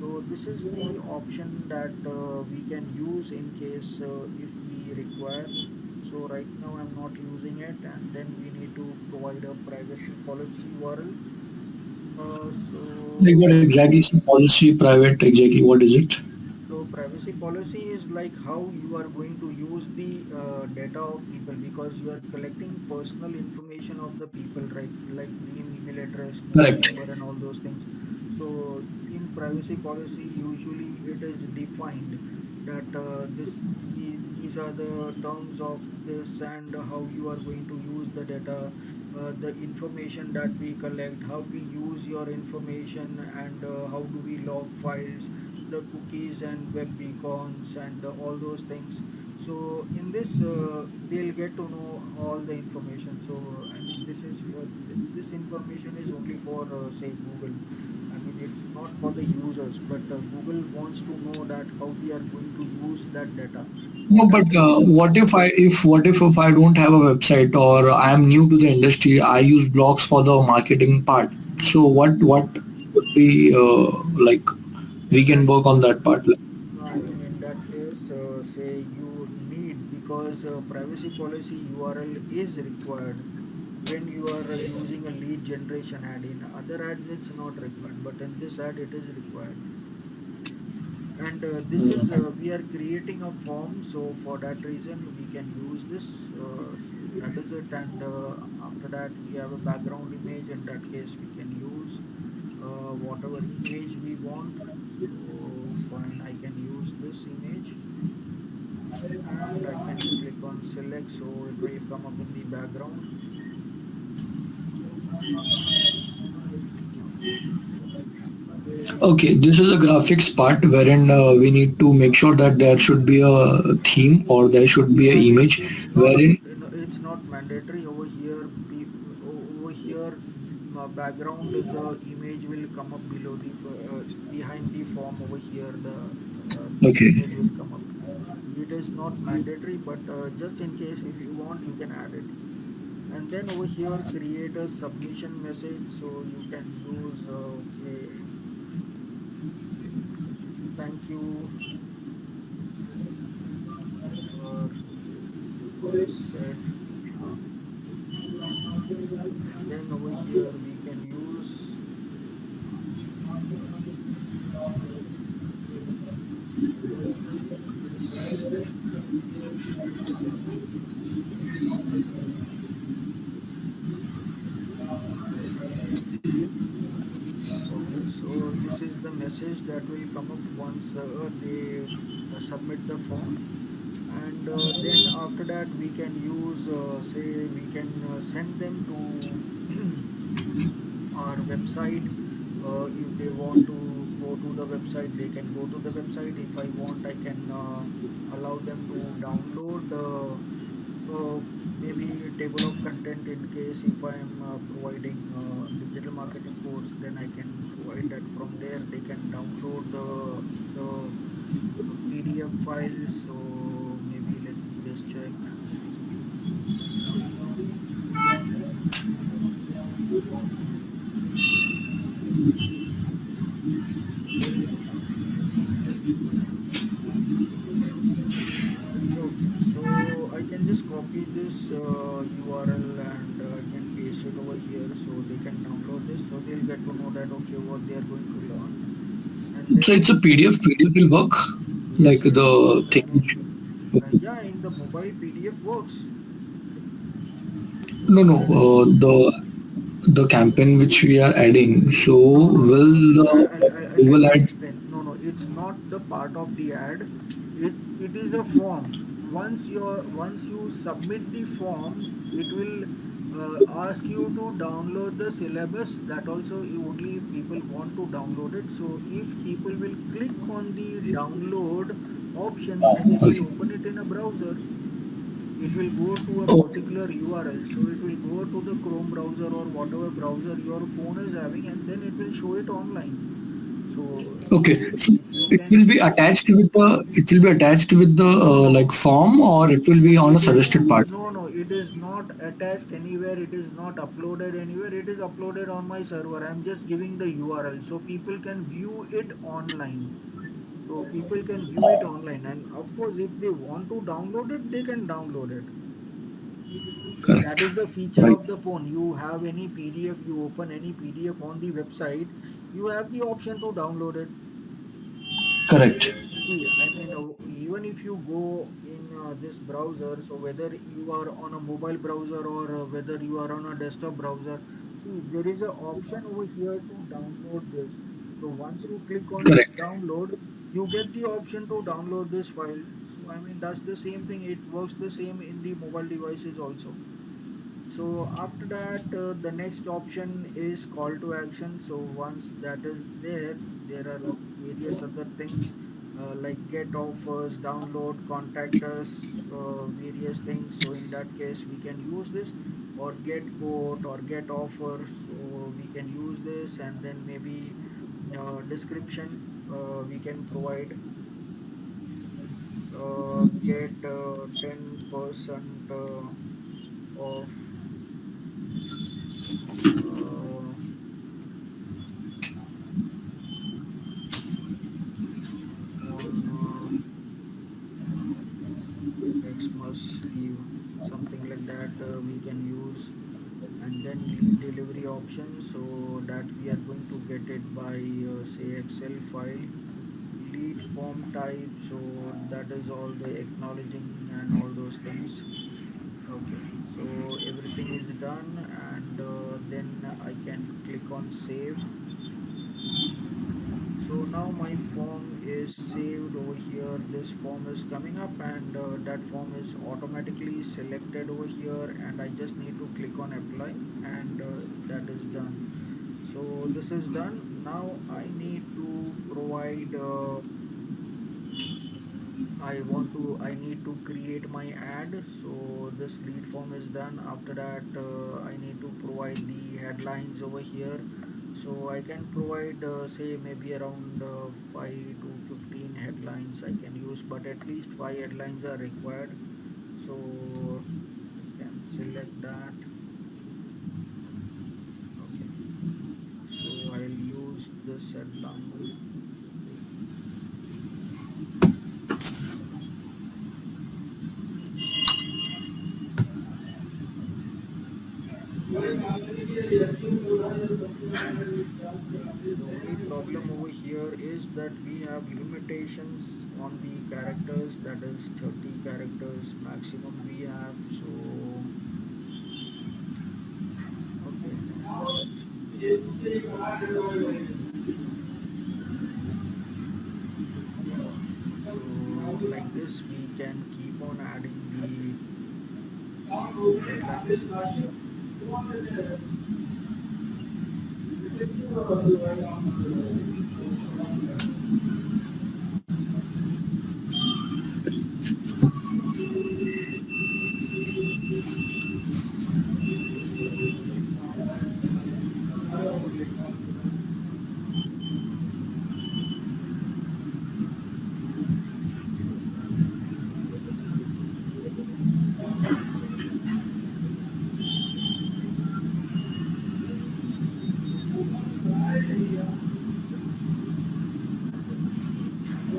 So this is the option that we can use in case if we require. So right now I'm not using it, and then we need to provide a privacy policy URL. So Like what let exactly me. is the policy private? Exactly what is it? So privacy policy is like how you are going to use the data of people because you are collecting personal information of the people, right? Like name, email address, mobile Correct. number, and all those things. So in privacy policy, usually it is defined that these are the terms of this and how you are going to use the data, the information that we collect, how we use your information, and how do we log files, the cookies and web beacons and all those things. So in this they'll get to know all the information. So I mean this information is only for say Google. I mean it's not for the users, but Google wants to know that how we are going to use that data. No, What are but the what if I don't have a website or I am new to the industry? I use blogs for the marketing part. So what would be like we in can that work on that part. Like, no, I mean in that case say you need because privacy policy URL is required when you are using a lead generation ad. In other ads it's not required, but in this ad it is required. And this is we are creating a form, so for that reason we can use this. So that is it. And after that we have a background image. In that case we can use whatever image we want. So fine, I can use this image and I can click on select, so it will come up in the background. Okay, this is a graphics part wherein we need to make sure that there should be a theme or there should be an No, image it's not. wherein. It's not mandatory over here. Over here, background the image will come up below the behind the form over here. This Okay. image will come up. It is not mandatory, but just in case if you want, you can add it. And then over here, create a submission message. So you can use okay, thank you for said. And then over here we can use okay, so this is the message that will come up once they submit the form. And then after that we can use say we can send them to our website. If they want to go to the website, they can go to the website. If I want, I can allow them to download maybe a table of content. In case if I am providing digital marketing course, then I can provide that. From there they can download the PDF file. So maybe let me just check. Okay, so I can just copy this URL and I can paste it over here so they can download this, so they'll get to know that okay what they are going to learn. And So it's a then PDF. PDF will work, like yes, yes, the I thing. mean Okay. yeah, in the mobile PDF works. No, no. And The campaign which we are adding. So no, no, no, will no. See, the let Google me ad. explain. No, no, it's not the part of the ad. It is a form. Once you submit the form, it will ask you to download the syllabus. That also only if people want to download it. So if people will click on the download option and it will Okay. open it in a browser, it will go to a Oh, particular URL. So it will go to the Chrome browser or whatever browser your phone is having, and then it will show it online. So okay. So if you it can will be see, attached with the. It will be attached with the like no, form, or it will be on a it is suggested part. no, it is not attached anywhere. It is not uploaded anywhere. It is uploaded on my server. I'm just giving the URL so people can view it online. So people can view it online, and of course, if they want to download it, they can download it. That Correct. is the feature Right. of the phone. You have any PDF, you open any PDF on the website, you have the option to download it. Correct. See, I mean, even if you go in this browser, so whether you are on a mobile browser or whether you are on a desktop browser, see, there is an option over here to download this. So once you click on this Correct. download, you get the option to download this file. So, I mean, that's the same thing. It works the same in the mobile devices also. So after that, the next option is call to action. So once that is there, there are various other things like get offers, download, contact us, various things. So in that case, we can use this, or get quote or get offer. So we can use this, and then maybe description we can provide. Get 10% off uh, on Xmas Eve, something like that we can use. And then lead delivery option, so that we are going to get it by say Excel file. lead form type, so that is all the acknowledging and all those things. Okay, so everything is done, and then I can click on save. So now my form is saved over here. This form is coming up, and that form is automatically selected over here, and I just need to click on apply, and that is done. So this is done. Now I need to provide I need to create my ad. So this lead form is done. After that, I need to provide the headlines over here. So I can provide, say, maybe around 5 to 15 headlines I can use, but at least 5 headlines are required. So I can select that. Okay. So I'll use this headline. The only problem over here is that we have limitations on the characters, that is 30 characters maximum we have. So, okay, so like this, we can keep on adding the headlines.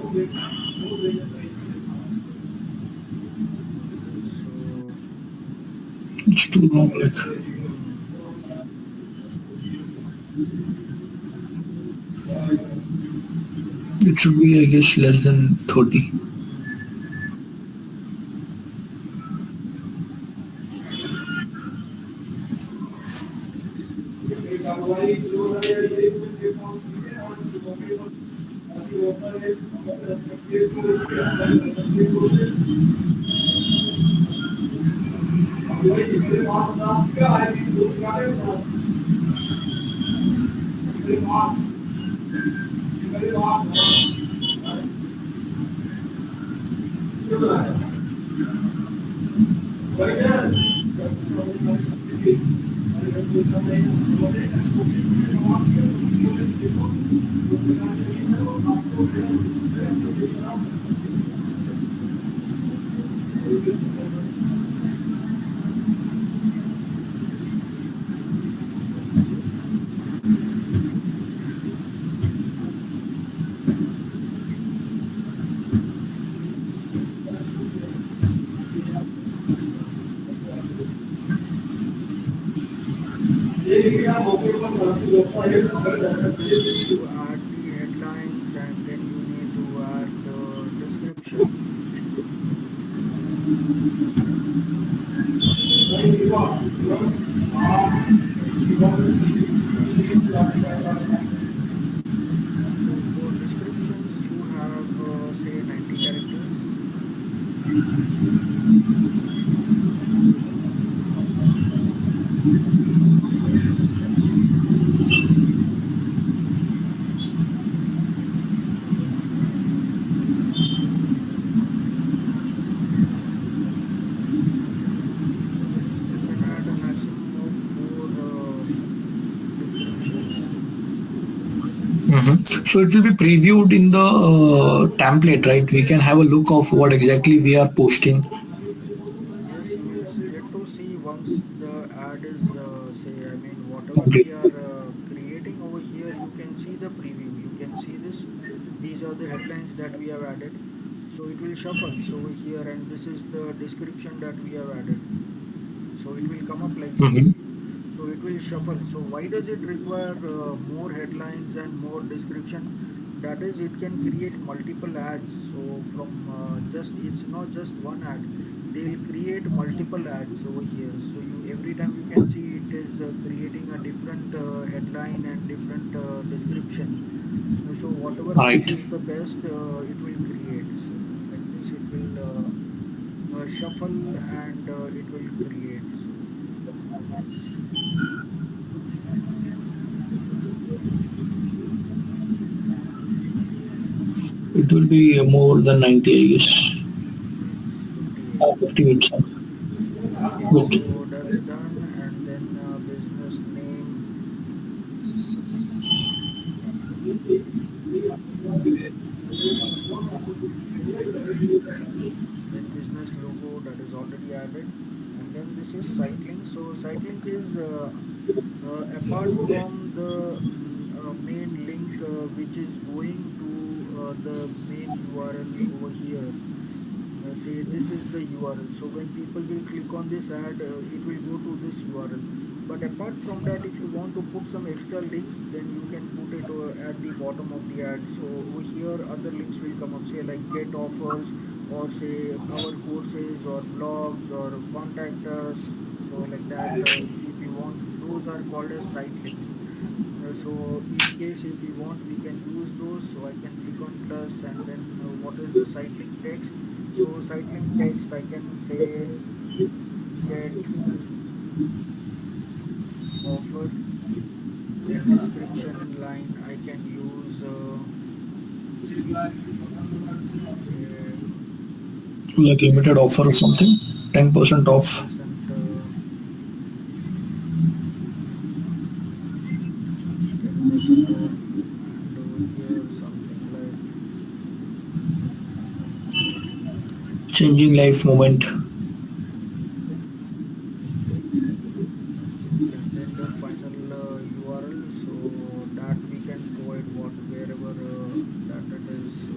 Okay, so, It's too long. Like hmm, it should be, I guess, less than 30. you need to add the headlines, and then you need to add the description. So for descriptions, you have, say, 90 characters. You can add a maximum of 4 descriptions. So it will be previewed in the template, right? We can have a look of what exactly we are posting. Yes, you will get to see once the ad is, say, I mean, whatever Complete. we are creating over here, you can see the preview. You can see this. These are the headlines that we have added. So it will shuffle. So over here, and this is the description that we have added. So it will come up like this. Mhm. So it will shuffle. So why does it require more headlines and more description? that is, it can create multiple ads. So from just, it's not just one ad, they'll create multiple ads over here. So you, every time you can see it is creating a different headline and different description. So whatever Right. matches the best, it will create. So like this, it will shuffle and it will create. So like this. It will be more than 90, I guess. It's 58. 50 minutes. Okay, Good. so that's done. And then business name, then business logo, that is already added. And then this is site link. So site link is apart from the main link which is going to the main URL over here. Say this is the URL. So when people will click on this ad, it will go to this URL. But apart from that, if you want to put some extra links, then you can put it at the bottom of the ad. So over here, other links will come up, say like get offers, or say our courses, or blogs, or contact us. So like that, if you want, those are called as site links. So in case if we want, we can use those. So I can click on plus, and then what is the site link text? So site link text, I can say get offer. Then description line, I can use say Like limited offer or something. 10% ten off. percent, 10% off, and over here something like Changing life moment. okay, and then the final URL, so that we can provide what wherever that it is. So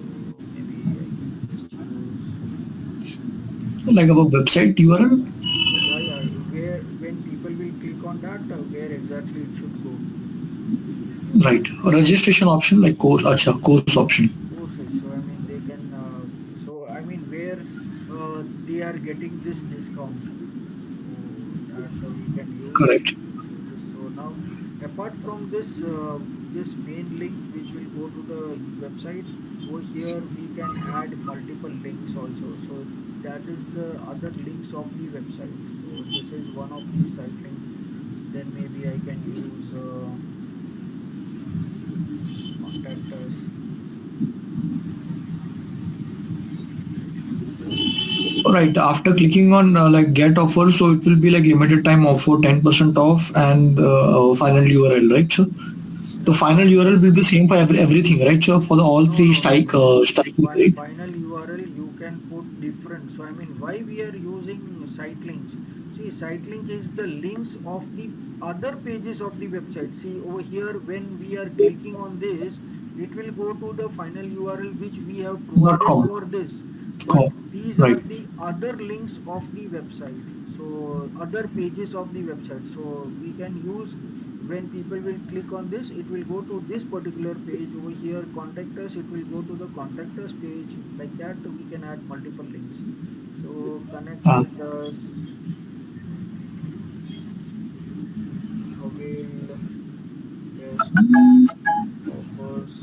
maybe I can just use, Like our website URL. yeah, yeah, where when people will click on that, where exactly it should go. Right. A registration option like course. Acha, course option. Courses. So I mean they can. So I mean where they are getting this discount. So that we can use. Correct. So this. So now, apart from this, this main link which will go to the website, over here we can add multiple links also. So that is the other links of the website. So this is one of the site link. Then maybe I can use contact us. Right. After clicking on like get offer, so it will be like limited time offer, 10% off, and final URL. Right. So the Yeah. final URL will be same for everything. Right. So for the all No, three no, no, strike no, no. strike. Right. Final URL you can put different. So I mean, why we are using site links? See, site link is the links of the other pages of the website. See over here, when we are clicking on this, it will go to the final URL which we have Dot provided com. for this. But Com. these are Right. the other links of the website. So other pages of the website. So we can use, when people will click on this, it will go to this particular page. Over here contact us, it will go to the contact us page. Like that we can add multiple links. So connect Ah. with us, avail best offers,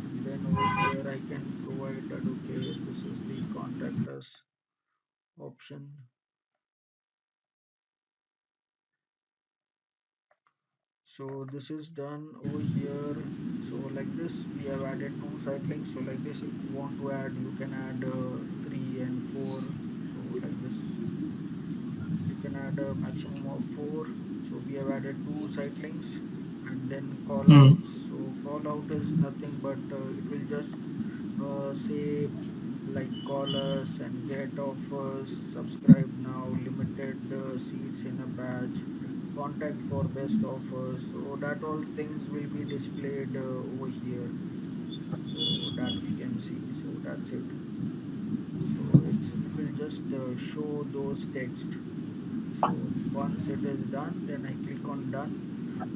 and then over here I can provide that, okay, this is the contact us option. So this is done over here. So like this, we have added two site links. So like this, if you want to add, you can add three and four. So like this, you can add a maximum of four. So we have added two site links, and then call Mm. outs. So call out is nothing but it will just say like call us and get offers, subscribe now, limited seats in a batch, contact for best offers. So that all things will be displayed over here. So that we can see. So that's it. So it will just show those text. So once it is done, then I click on done,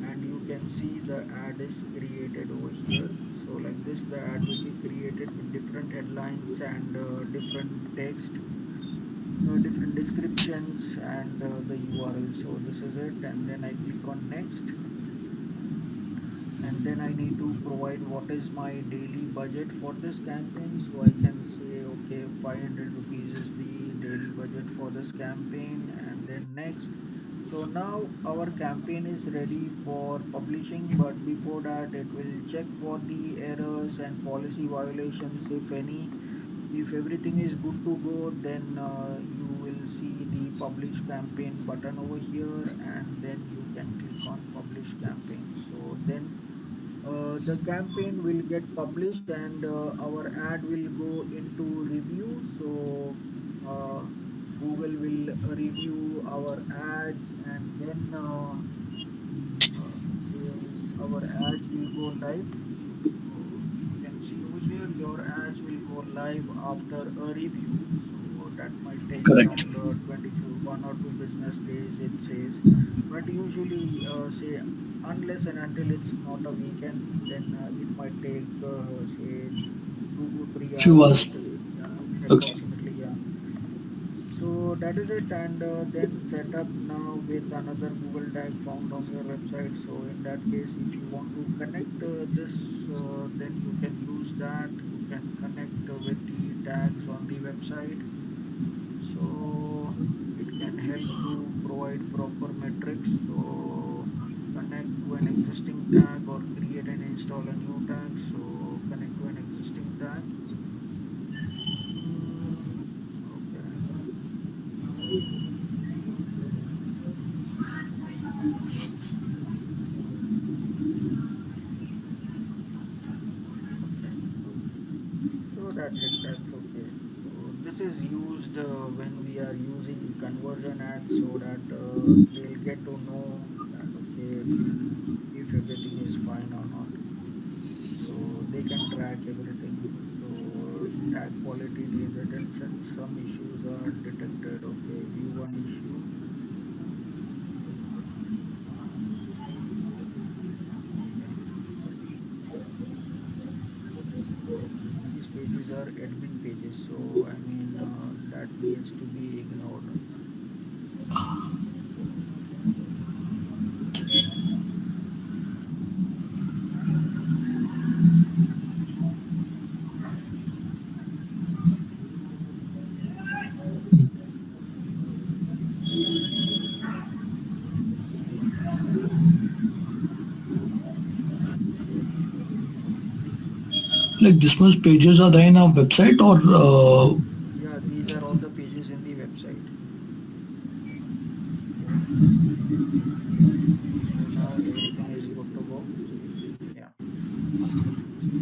and you can see the ad is created over here. So like this, the ad will be created with different headlines and different text, different descriptions and the URL. So this is it, and then I click on next, and then I need to provide what is my daily budget for this campaign. So I can say, okay, 500 rupees is the daily budget for this campaign, and then next. So now our campaign is ready for publishing, but before that, it will check for the errors and policy violations, if any. If everything is good to go, then you will see the publish campaign button over here, and then you can click on publish campaign. So then the campaign will get published, and our ad will go into review. So uh, Google will review our ads, and then say our ads will go live. So you can see over here, your ads will go live after a review. So that might take Correct. around 24, 1 or 2 business days, it says. But usually, say, unless and until it's not a weekend, then it might take, say, 2 to 3 hours. Few That hours. is, yeah, Okay. approximately, yeah. So that is it, and then set up now with another Google tag found on your website. So in that case, if you want to connect this, then you can use that. You can connect with the tags on the website. So it can help to provide proper metrics. So connect to an existing tag or create and install a new tag. So connect to an existing tag. Mm, okay. Okay. So that's it, that's okay. So this is used when we are using conversion ads, so that they'll get to know that, okay, if everything is fine or not. So they can track everything. So tag quality needs attention. Some issues are detected. Okay, view one issue. Okay. These pages are admin pages, so I mean that needs to be ignored. Like this much pages are there in our website or Yeah, these are all the pages in the website. Okay, so now everything is good to go. Yeah, so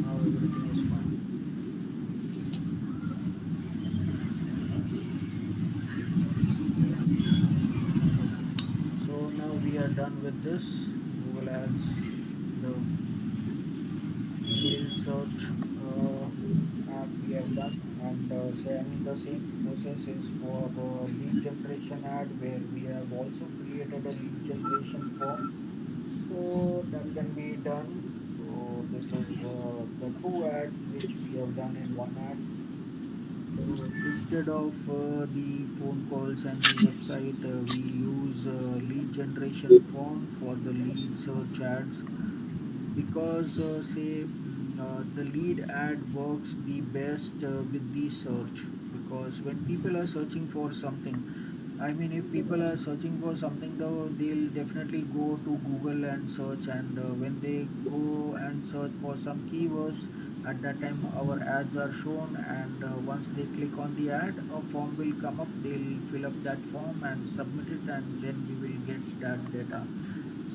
now everything is fine. Okay, so now we are done with this Google Ads, the sales search app we have done, and say I mean the same process is for lead generation ad, where we have also created a lead generation form, so that can be done. So this is the two ads which we have done in one ad. So instead of the phone calls and the website, we use lead generation form for the lead search ads, because say the lead ad works the best with the search, because when people are searching for something, I mean, if people are searching for something, though, they'll definitely go to Google and search. And when they go and search for some keywords, at that time our ads are shown. And once they click on the ad, a form will come up. They'll fill up that form and submit it, and then we will get that data.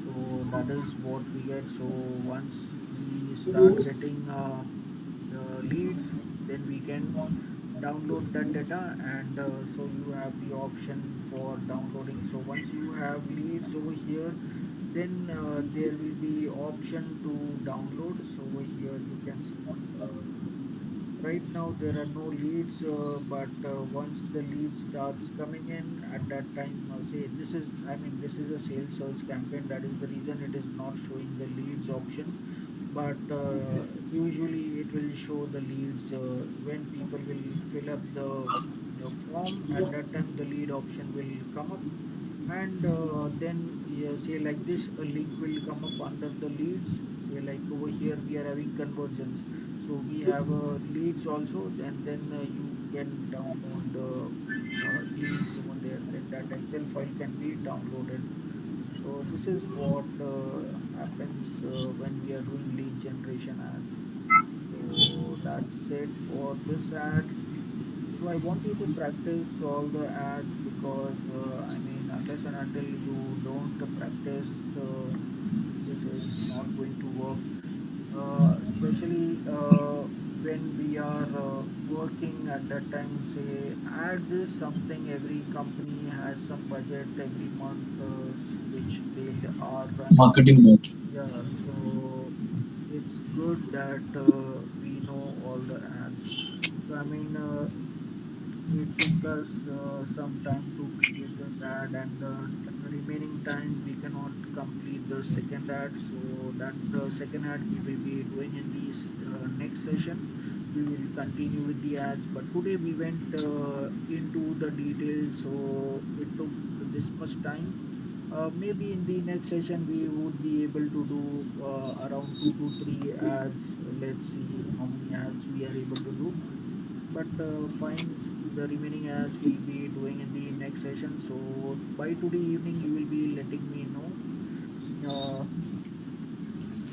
So that is what we get. So once we start getting the leads, then we can download that data, and so you have the option for downloading. So once you have leads over here, then there will be option to download. So over here you can see right now there are no leads, but once the lead starts coming in, at that time, say this is, I mean, this is a sales search campaign, that is the reason it is not showing the leads option. but usually it will show the leads when people will fill up the form. At that time the lead option will come up, and then you say like this, a link will come up under the leads. Say like over here we are having conversions, so we have leads also. Then you can download the leads over there, then that excel file can be downloaded. So this is what happens when we are doing lead generation ads. So that's it for this ad. So I want you to practice all the ads, because I mean, unless and until you don't practice, this is not going to work. Especially when we are working at that time. Say ads is something, every company has some budget every month, which they are running. Marketing mode. Yeah, so it's good that we know all the ads. So I mean, it took us some time to create this ad, and the remaining time we cannot complete the second ad. So that second ad we will be doing in the next session. We will continue with the ads, but today we went into the details, so it took this much time. Maybe in the next session we would be able to do around 2 to 3 ads. Let's see how many ads we are able to do. But fine, the remaining ads will be doing in the next session. So by today evening, you will be letting me know uh,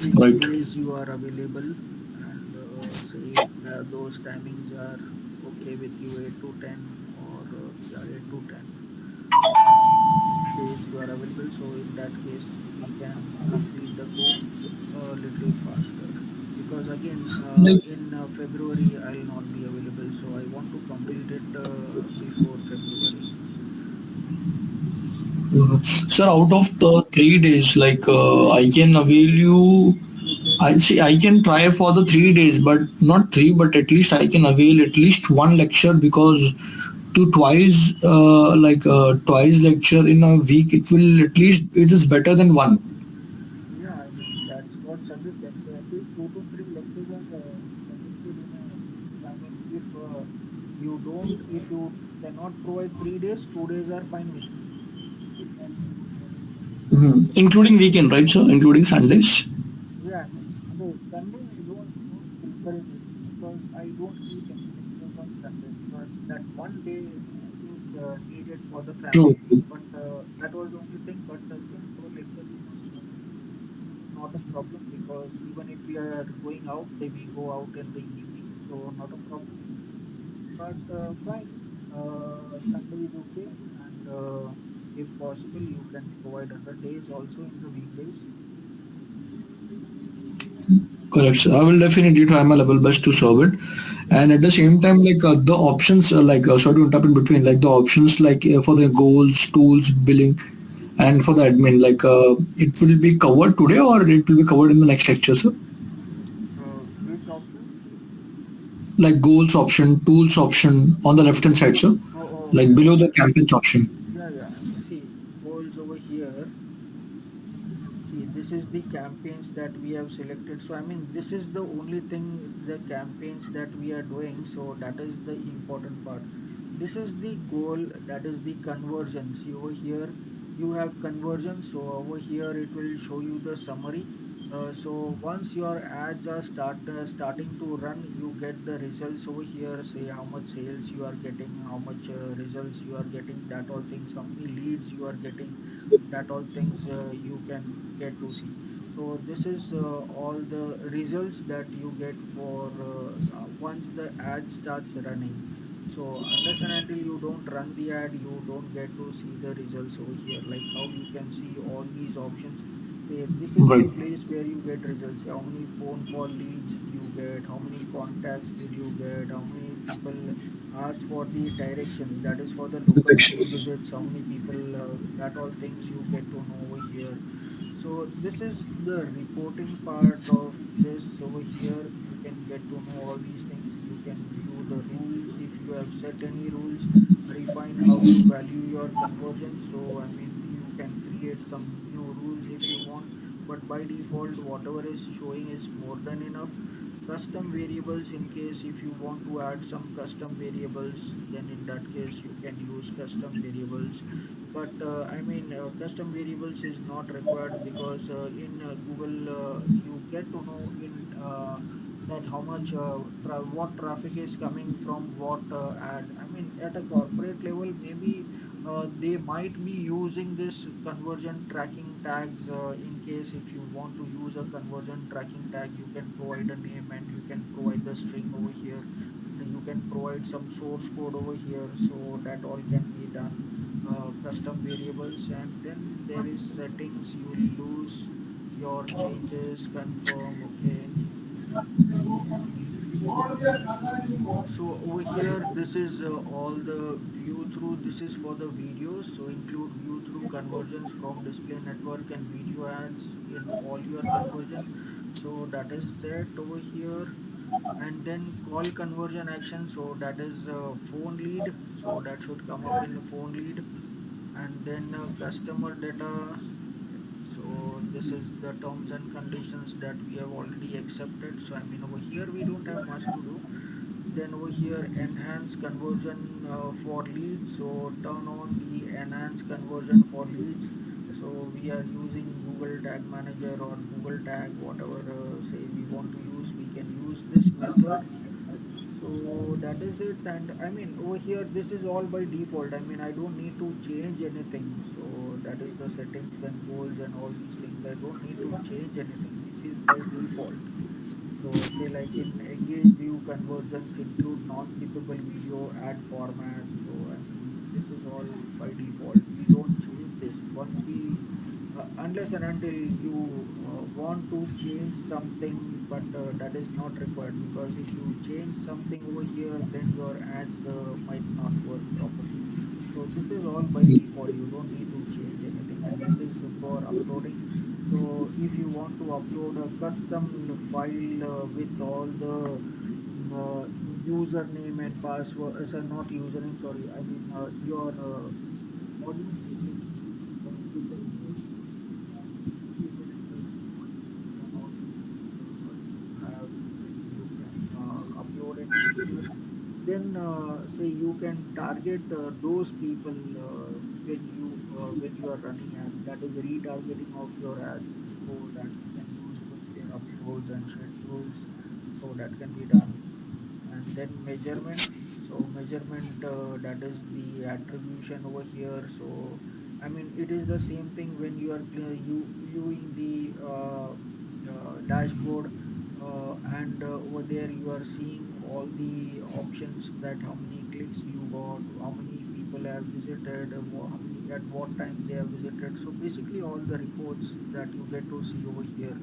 which Right. days you are available, and say those timings are okay with you, 8 to 10, or yeah, 8 to 10 days you are available. So in that case, we can complete the course a little faster. Because again, Like, in February, I'll not be available. So I want to complete it before February. sir, out of the 3 days, like I can avail you. I see. I can try for the 3 days, but not three, but at least I can avail at least one lecture, because to twice, twice lecture in a week, it will at least it is better than one. Yeah, I mean, that's what suggested. So at least 2 to 3 lectures are suggested in a week. I mean, if you cannot provide 3 days, 2 days are fine with me. Including weekend, right, sir? Including Sundays. Yeah, I mean, Sunday I don't prefer it, because I don't keep any lectures on Sunday, because that one day is needed for the True. family. But that was the only thing. But since our lecture is on Sunday, it's not a problem, because even if we are going out, we go out in the evening, so not a problem. But fine, Sunday is okay, and if possible, you can provide other days also in the weekdays. Correct, sir. I will definitely try my level best to solve it. And at the same time, like the options, sorry to interrupt in between, like the options, like for the goals, tools, billing, and for the admin, like it will be covered today or it will be covered in the next lecture, sir. Which options? Like goals option, tools option on the left hand side, sir. Oh, okay, Like below the okay. campaigns option. Yeah, yeah. See, goals over here. See, this is the campaigns that we have selected. So, I mean, this is the only thing, is the campaigns that we are doing. So, that is the important part. This is the goal, that is the conversion. See, over here, you have conversion. So, over here, it will show you the summary. So, once your ads are starting to run, you get the results over here. Say how much sales you are getting, how much results you are getting, that all things, how many leads you are getting, that all things you can get to see. So this is all the results that you get for once the ad starts running. So unless and until you don't run the ad, you don't get to see the results over here. Like how you can see all these options. Say this is the Right. place where you get results. How many phone call leads you get, how many contacts did you get, how many people ask for the directions, that is for the local field Perfection. visits, how many people, that all things you get to know over here. So this is the reporting part of this over here. You can get to know all these things. You can view the rules if you have set any rules, refine how you value your conversions. So I mean, you can create some new rules if you want. But by default whatever is showing is more than enough. Custom variables, in case if you want to add some custom variables, then in that case you can use custom variables. But I mean, custom variables is not required, because in Google you get to know in that how much what traffic is coming from what ad. I mean, at a corporate level, maybe they might be using this conversion tracking tags. In case if you want to use a conversion tracking tag, you can provide a name and you can provide the string over here. You can provide some source code over here, so that all can be done. Custom variables, and then there is settings. You will lose your changes, confirm. Okay. So over here, this is all the view through. This is for the videos. So include view through conversions from display network and video ads in all your conversion. So that is set over here. And then call conversion action. So that is phone lead. So that should come up in the phone lead. And then customer data. So this is the terms and conditions that we have already accepted. So I mean, over here we don't have much to do. Then over here, enhance conversion for leads. So turn on the enhance conversion for leads. So we are using Google Tag Manager or Google Tag, whatever say we want to use, we can use this method. So that is it. And I mean, over here, this is all by default. I mean, I don't need to change anything. So that is the settings and goals and all these things. I don't need to change anything. This is by default. So say like in engage view conversions include non-skippable video ad format. So I mean, this is all by default. We don't change this. Once we unless and until you want to change something, but that is not required, because if you change something over here, then your ads might not work properly. So this is all by default. You don't need to change anything, and this is for uploading. So if you want to upload a custom file with all the username and password, sorry, not username, sorry, I mean your audience relationship, people names, email address, phone number, and all these things you have, then you can upload it over here. Then say you can target those people when you are running ads. That is retargeting of your ads, so that you can use over here uploads and schedules. So that can be done. And then measurement. So measurement, that is the attribution over here. So I mean, it is the same thing when you are viewing the dashboard, and over there you are seeing all the options, that how many clicks you got, how many people have visited, how many at what time they have visited. So basically all the reports that you get to see over here.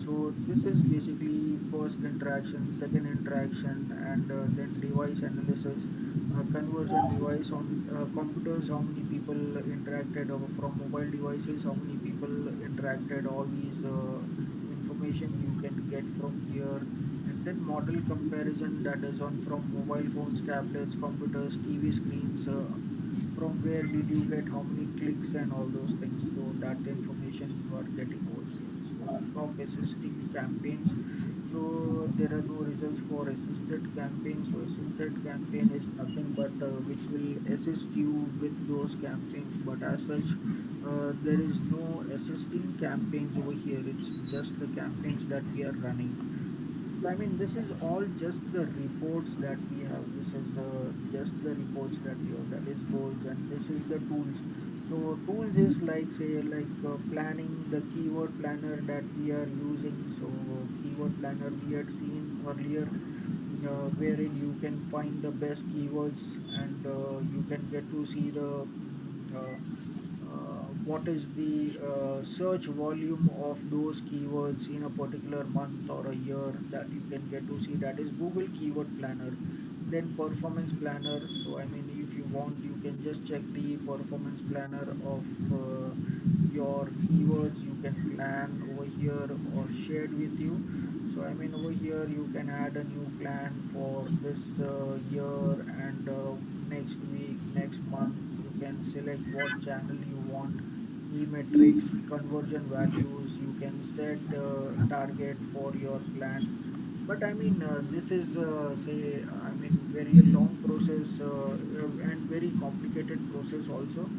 So this is basically first interaction, second interaction, and then device analysis, conversion device on computers, how many people interacted, from mobile devices, how many people interacted, all these information you can get from here. And then model comparison, that is on from mobile phones, tablets, computers, TV screens. From where did you get how many clicks and all those things, so that information you are getting over here. So stop assisting campaigns. So there are no results for assisted campaigns. So assisted campaign is nothing but which will assist you with those campaigns, but as such there is no assisting campaigns over here. It's just the campaigns that we are running. So I mean, this is all just the reports that we have. This is the just the reports that we have. That is goals, and this is the tools. So tools is like, say like planning, the keyword planner that we are using. So keyword planner we had seen earlier, wherein you can find the best keywords, and you can get to see the what is the search volume of those keywords in a particular month or a year, that you can get to see. That is Google Keyword Planner. Then performance planner. So I mean, if you want, you can just check the performance planner of your keywords. You can plan over here or shared with you. So I mean, over here you can add a new plan for this year, and next week, next month. You can select what channel you want, key metrics, conversion values. You can set target for your plan. But I mean, this is say, I mean, very long process and very complicated process also.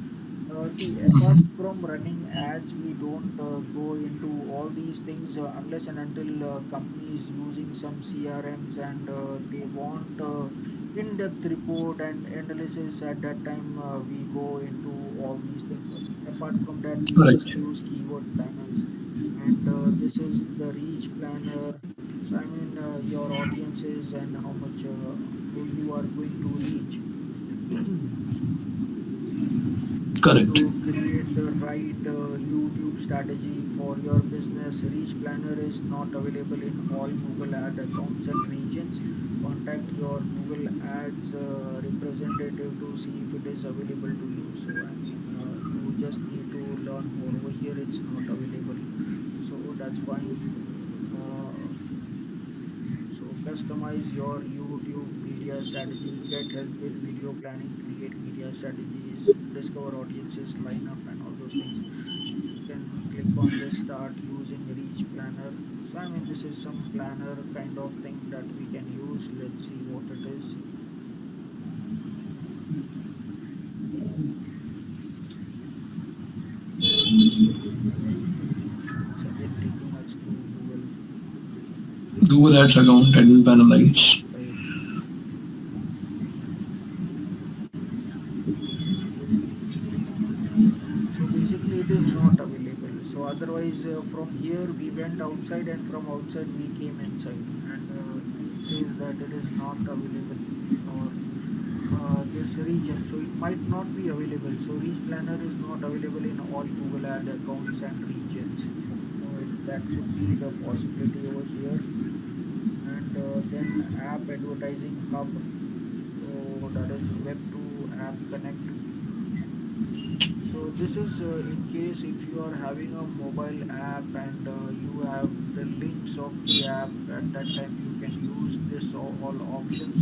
See, apart from running ads, we don't go into all these things unless and until companies using some CRMs and they want in-depth report and analysis. At that time, we go into all these things. Apart from that, we just Correct. use keyword planners, and this is the reach planner. So, I mean, your audiences and how much you are going to reach. Correct. To create the right YouTube strategy for your business. Reach Planner is not available in all Google Ad accounts and regions. Contact your Google Ads representative to see if it is available to you. So, I mean, you just need to learn more. Over here, it's not available. So, that's fine. Uh, so customize your YouTube media strategy, get help with video planning, create media strategies, discover audiences, lineup, and all those things. You can click on this start using Reach Planner. So I mean, this is some planner kind of thing that we can use. Let's see what it is. It's again taking us to Google. Google Ads account and panelize. Right. So basically, it is not available. So otherwise, from here we went outside, and from outside we came inside, and it says that it is not available for this region. So it might not be available. So Reach Planner is not available in all Google Ad accounts and regions. So that could be the possibility over here. And then App Advertising Hub. So that is Web to App Connect. So this is in case if you are having a mobile app and you have the links of the app, at that time you can use this all options.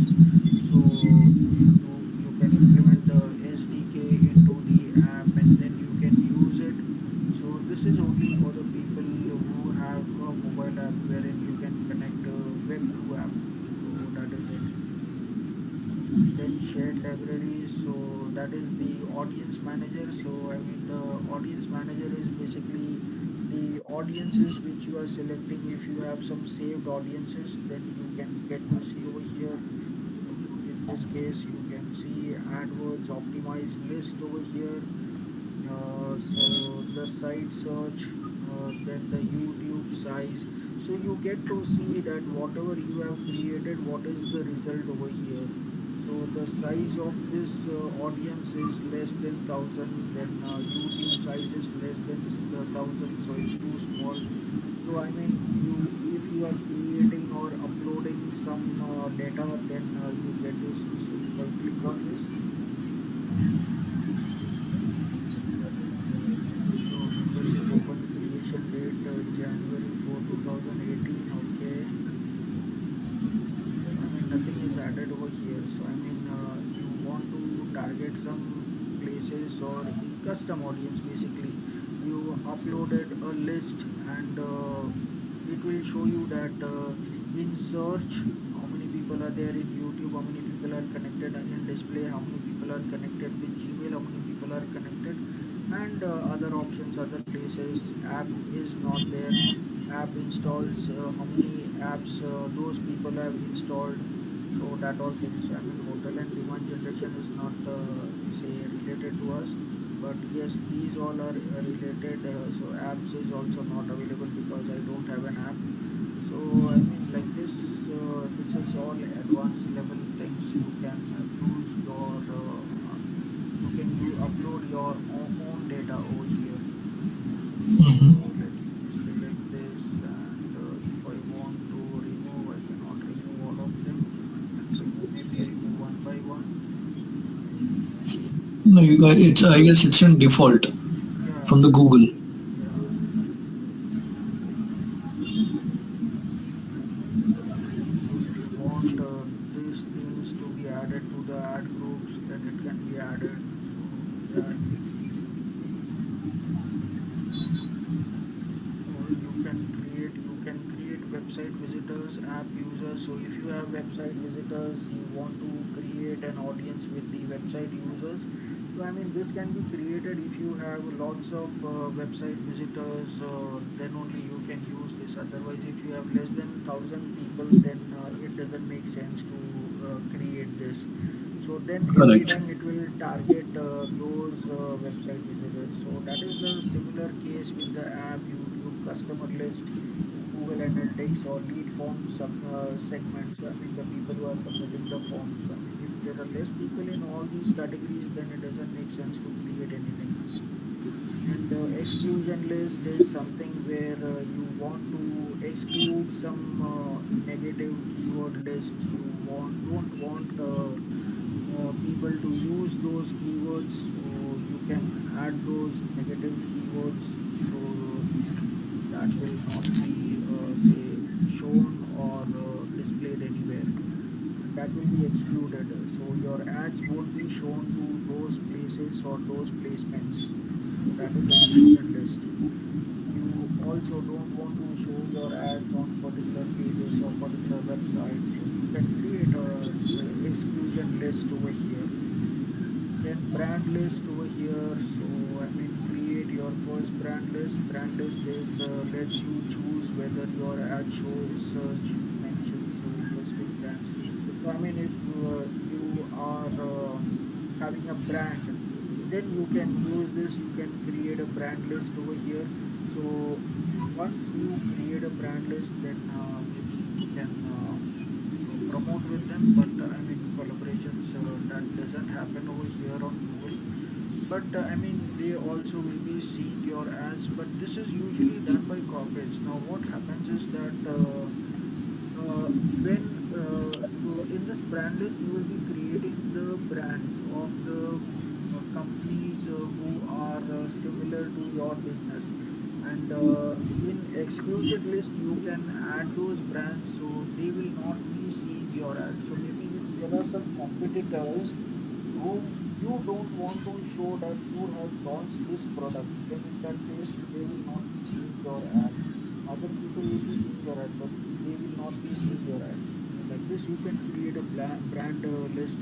So you can implement the SDK into the app and then you can use it. So this is only for the people who have a mobile app wherein you can connect web to app. So that is it. Then shared libraries, so that is the audience manager. So I mean, the audience manager is basically the audiences which you are selecting. If you have some saved audiences, then you can get to see over here. So in this case you can see AdWords optimized list over here. So the site search, then the YouTube size. So you get to see that whatever you have created, what is the result over here. So the size of this audience is less than 1,000. Then YouTube size is less than 1,000. So it's too small. So I mean, you if you are creating or uploading some data, then you get to see. So if I click on this, so Google open creation date January 4, 2018. Okay. So I mean nothing is added over here. So I mean you want to target some places or in custom audience basically. You uploaded a list and it will show you that in search how many people are there in YouTube, how many people are connected in display, how many people are connected with Gmail, how many people are connected, and other options, other places. App is not there. App installs, how many apps those people have installed. So that all things. I mean, hotel and demand generation is not say related to us, but yes, these all are related. So apps is also not available because I don't have an app. So I mean, like this is all advanced level things. You can use your you can you upload your own data over here. So let me select this, and if I want to remove, I cannot remove all of them. I can remove, maybe remove one by one. No, you guys, it's I guess it's in default Yeah, from the Google. yeah. So if you want these things to be added to the ad groups, then it can be added. So yeah, or you website visitors, app users. So if you have website visitors, you want to create an audience with the website users. So I mean, this can be created if you have lots of website visitors. Then only you can use this. Otherwise, if you have less than 1,000 people, then it doesn't make sense to create this. So then every Correct. time it will target those website visitors. So that is the similar case with the app, YouTube, customer list, Google Analytics, or lead form segment. So I mean the people who are submitting the forms. So I mean if there are less people in all these categories, then it doesn't make sense to create anything. And exclusion list is something where you want to exclude some negative keyword list. You don't want people to use those keywords, so you can add those negative keywords, so that will not be say shown or displayed anywhere, and that will be excluded, so your ads won't be shown to those places or those placements. So that is exclusion list. You also don't want to show your ads on particular pages or particular websites, so you can create a exclusion list over here. Then brand list over here. So I mean create your first brand list. Brand list is lets you choose whether your ad shows search mentions specific brands. So I mean if you are having a brand, then you can use this. You can create a brand list over here. So once you create a brand list, then maybe you can promote with them. But I mean collaborations that doesn't happen over here on Google. But I mean they also will be seeing your ads, but this is usually done by corporates. Now what happens is that when in this brand list you will be creating the brands of the companies who are similar to your business, and in exclusion list you can add those brands, so they will not be seeing your ad. So maybe if there are some competitors whom you don't want to show that you have launched this product, then in that case they will not be seeing your ad. Other people will be seeing your ad, but they will not be seeing your ad. So like this you can create a brand list.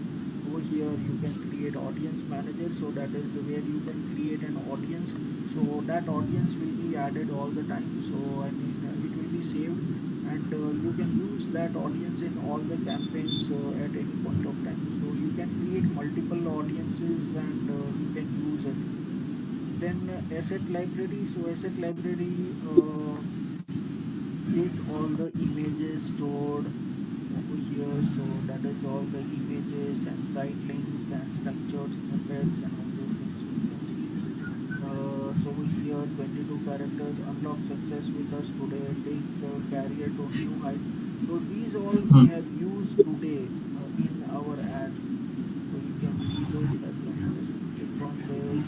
Over here you can create audience manager, so that is where you can create an audience, so that audience will be added all the time. So I mean it will be saved, and you can use that audience in all the campaigns at any point of time. So you can create multiple audiences, and you can use it. Then asset library. So asset library is all the images stored over here. So that is all the images and site links and structured snippets and all those things. So you can see this. So over here 22 characters, unlock success with us today, take career to new height. So these all we have used today in our ads. So you can see this. I can just click on this.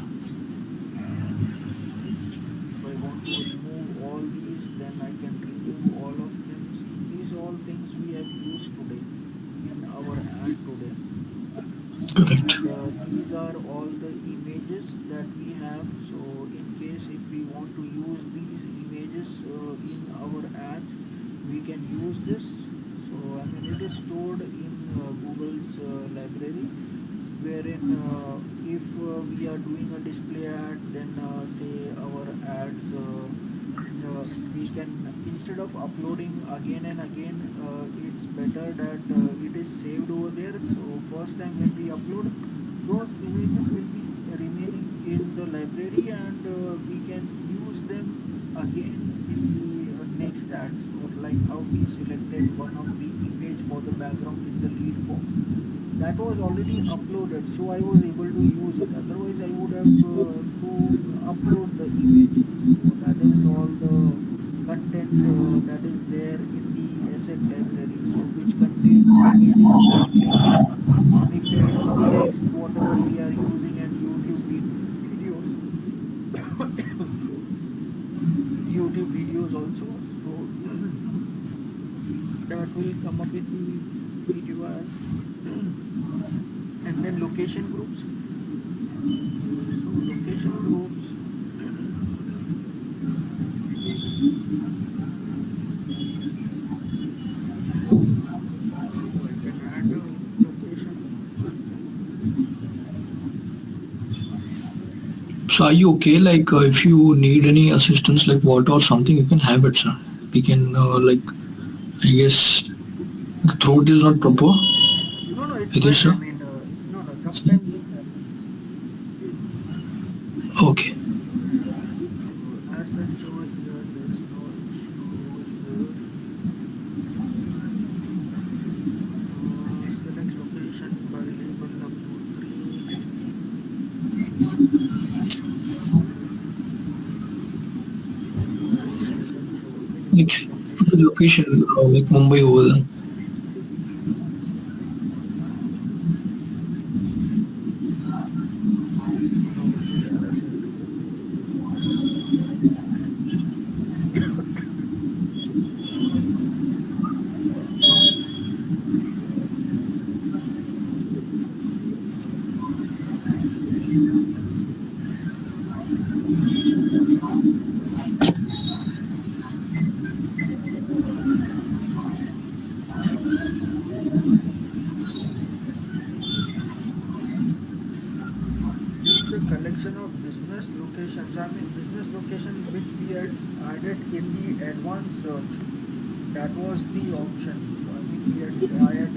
If I want to remove all these, then I can remove all of them. See, these all things we have used today in our ad today. Correct. And these are all the images that we have. So in case if we want to use these images in our ads, we can use this. So I mean it is stored in Google's library, wherein if we are doing a display ad, then say our ads we can, instead of uploading again and again, it's better that it is saved over there. So first time when we upload, those images will be remaining in the library, and we can use them again in the next ad. So like how we selected one of the image for the background in the lead form, that was already uploaded, so I was able to use it. Otherwise I would have to upload the image. So that is all the content that is there in the asset library, so which contains images, site links, snippets, text, whatever we are using, and YouTube videos. YouTube videos also. So that will come up in the video ads. And then location groups. So location groups. So are you okay? Like, if you need any assistance, like water or something, you can have it, sir. We can, like, I guess the throat is not proper. No, no, it's I guess, fine. sir. No, no, sometimes it happens. Okay. So as such over here, there is no issue over here. Select location by label up to three. It doesn't show Like, any put the location. location, like Mumbai over there. No location isn't shown. This is the collection of business locations. Business location which we had added in the advanced search. That was the option. So we had I had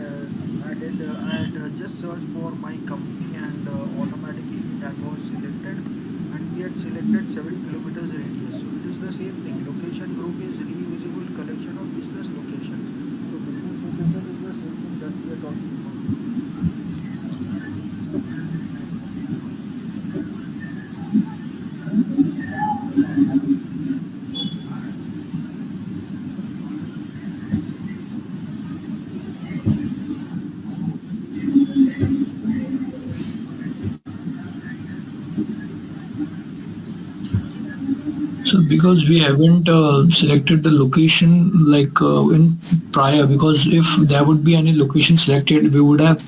added I had just searched for my company and automatically that was selected, and we had selected 7 kilometers radius. So it is the same thing. Location group is reusable collection of business locations. So business location is the same thing that we are talking about. So because we haven't selected the location like in prior, because if there would be any location selected, we would have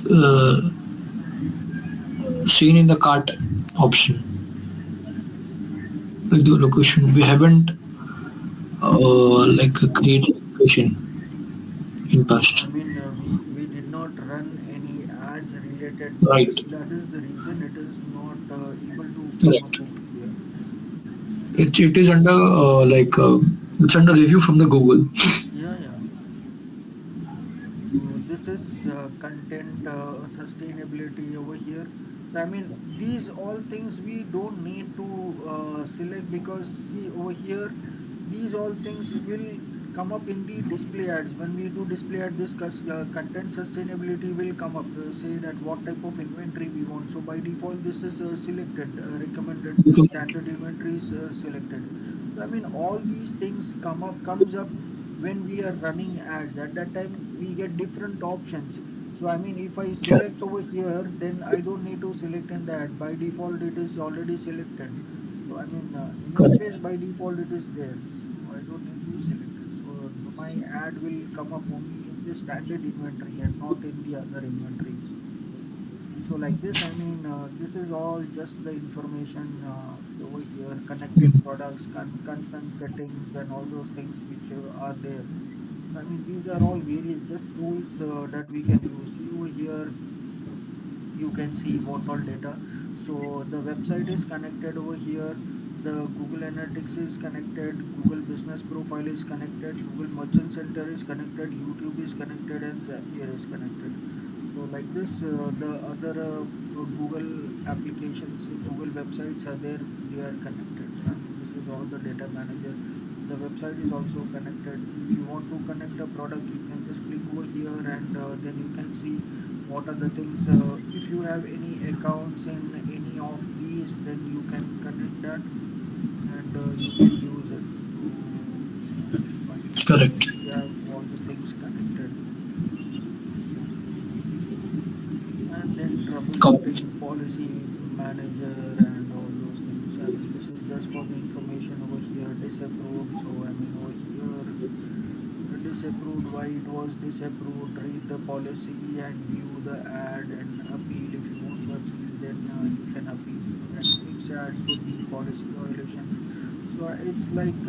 seen in the cart option like the location. We haven't like created location in past. We did not run any ads related to Right. this. That is the reason it is not able to come up Correct. over here. It is under like it's under review from the Google. Yeah, yeah. So this is content sustainability over here. So these all things we don't need to select, because see over here, these all things will come up in the display ads. When we do display ad, this content sustainability will come up. Say that what type of inventory we want. So by default, this is selected, recommended. This Correct. standard inventory is selected. So all these things comes up when we are running ads. At that time we get different options. So if I Correct. select over here, then I don't need to select in the ad. By default it is already selected. So in any Correct. case, by default it is there, so I don't need to select it. So my ad will come up only in the standard inventory and not in the other inventories. So like this, this is all just the information over here, connected products, consent settings, and all those things which are there. So these are all various just tools that we can use. See over here, you can see what all data. So the website is connected over here. The Google Analytics is connected. Google Business Profile is connected. Google Merchant Center is connected. YouTube is connected, and Zapier is connected. So like this, the other Google applications, Google websites are there. They are connected. So this is all the data manager. The website is also connected. If you want to connect a product, you can just click over here, and then you can see what are the things. If you have any accounts in any of these, then you can connect that, and you can use it. So fine. Correct. We have all the things connected. And then Correct. troubleshooting, policy manager, and all those things. This is just for the information over here. Disapproved. So over here, disapproved, why it was disapproved, read the policy and view the ad and appeal. If you want to appeal, then you can appeal. So and fix ads for the policy violations. So it's like,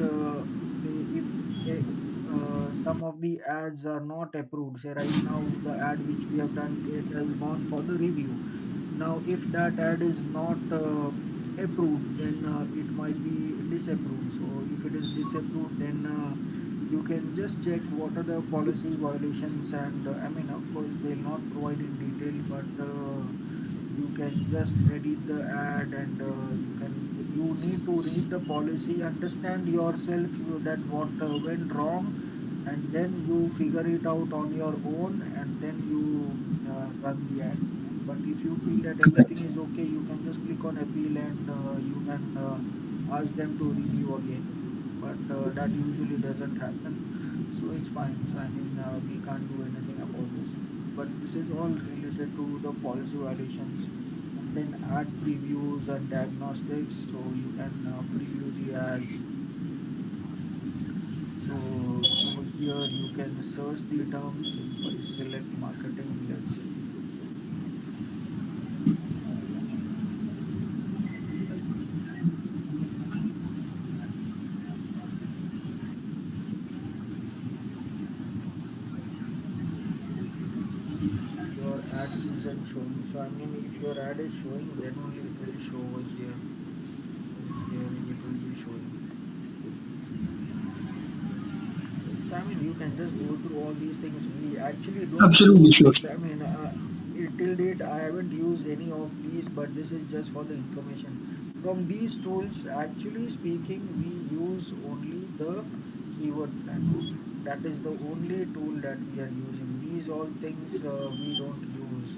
say if some of the ads are not approved. Say right now the ad which we have done, it has gone for the review. Now if that ad is not approved, then it might be disapproved. So if it is disapproved, then you can just check what are the policy violations. And I mean, of course, they'll not provide in detail, but you can just edit the ad, and you need to read the policy, understand yourself that what went wrong, and then you figure it out on your own, and then you run the ad. But if you feel that everything is okay, you can just click on appeal, and you can ask them to review again. But that usually doesn't happen, so it's fine. So I mean, we can't do anything about this. But this is all related to the policy violations. And then ad previews and diagnostics, so you can preview the ads. So over here you can search the terms. If I select marketing, let's see. Your ad isn't showing. So I mean, if your ad is showing, then only it will show over here. Over here it will be showing. So I mean, you can just go through all these things. We actually don't Absolutely use sure. this. I mean, till date, I haven't used any of these, but this is just for the information. From these tools, actually speaking, we use only the keyword planner. That is the only tool that we are using. These all things we don't use.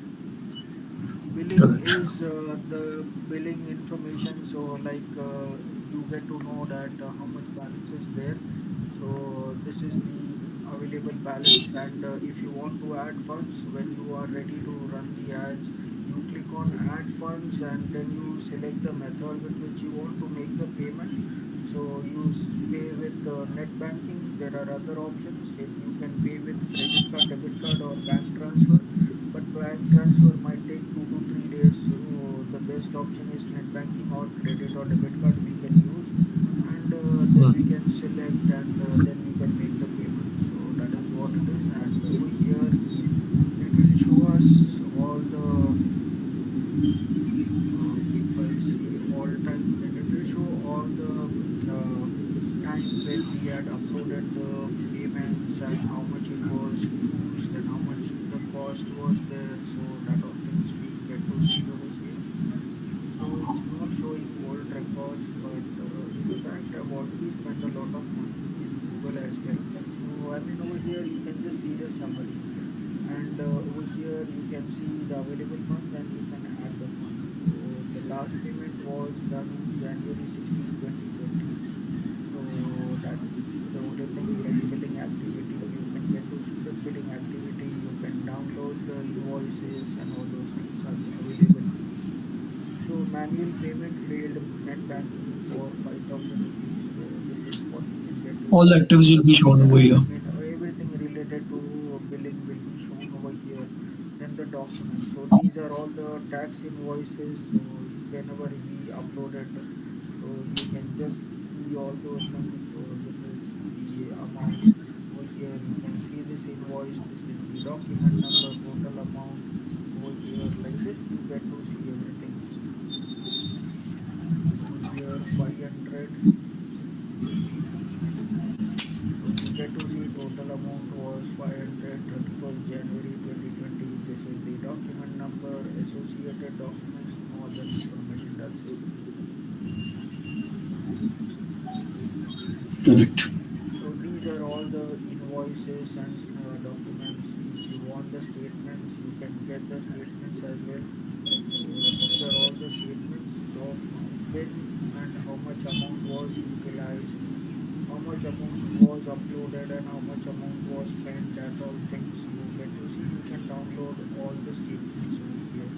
Billing Correct. is the billing information. So like you get to know that how much balance is there. So this is the available balance, and if you want to add funds when you are ready to run the ads, you click on add funds, and then you select the method with which you want to make the payment. So pay with net banking. There are other options. You can pay with credit card, debit card, or bank transfer, but bank transfer might take 2 to 3 days. So the best option is net banking or credit or debit card we can use, and then we can select, and then we can make the payment. So that is what it is. And over here it will show us all the if I see all time, then it will show all the time when we had uploaded the payments, and how much it was used, and how much the cost was there. So that all things we get to see over here. So it's not showing old records, but in fact, I've already spent a lot of money in Google as well. So I mean, over here you can just see the summary, and over here you can see the available funds, and you can add the funds. So the last payment was done in January 16, 2020. So that's the only thing. Like billing activity, you can get to see the billing activity. You can download the invoices, and all those things are available. So manual payment failed, net banking for 5,000 rupees. So this is what we can get to All the see. activities will be shown over Yeah, here. I mean, everything related to billing will be shown over here. Then the documents. So these are all the tax invoices. So whenever we uploaded, so you can just see all those things. So this is the amount. Over here you can see this invoice. This is the document number, total amount. Over here, like this, you get to see everything. Over here, 500. So you get to see total amount was 500, 31st January 2020. This is the document number, associated documents, no other information. That's it. Correct. So these are all the invoices and documents. If you want the statements, you can get the statements as well. So these are all the statements of when and how much amount was utilized, how much amount was uploaded, and how much amount was spent. That all things you get to see. You can download all the statements over here.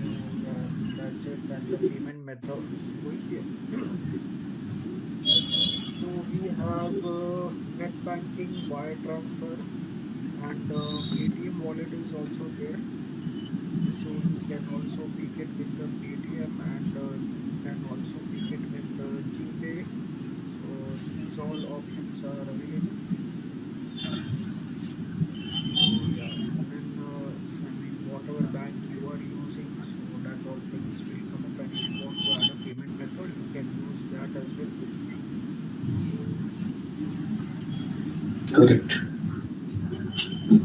So yeah, that's it. And the payment methods over here. So we have net banking, wire transfer, and Paytm wallet is also there. So you can also pick it with the Paytm, and you can also pick it with GPay. So these all options are available. So yeah, and then I mean, whatever bank you are using, so that all things will come up. And if you want to add a Correct. Hmm.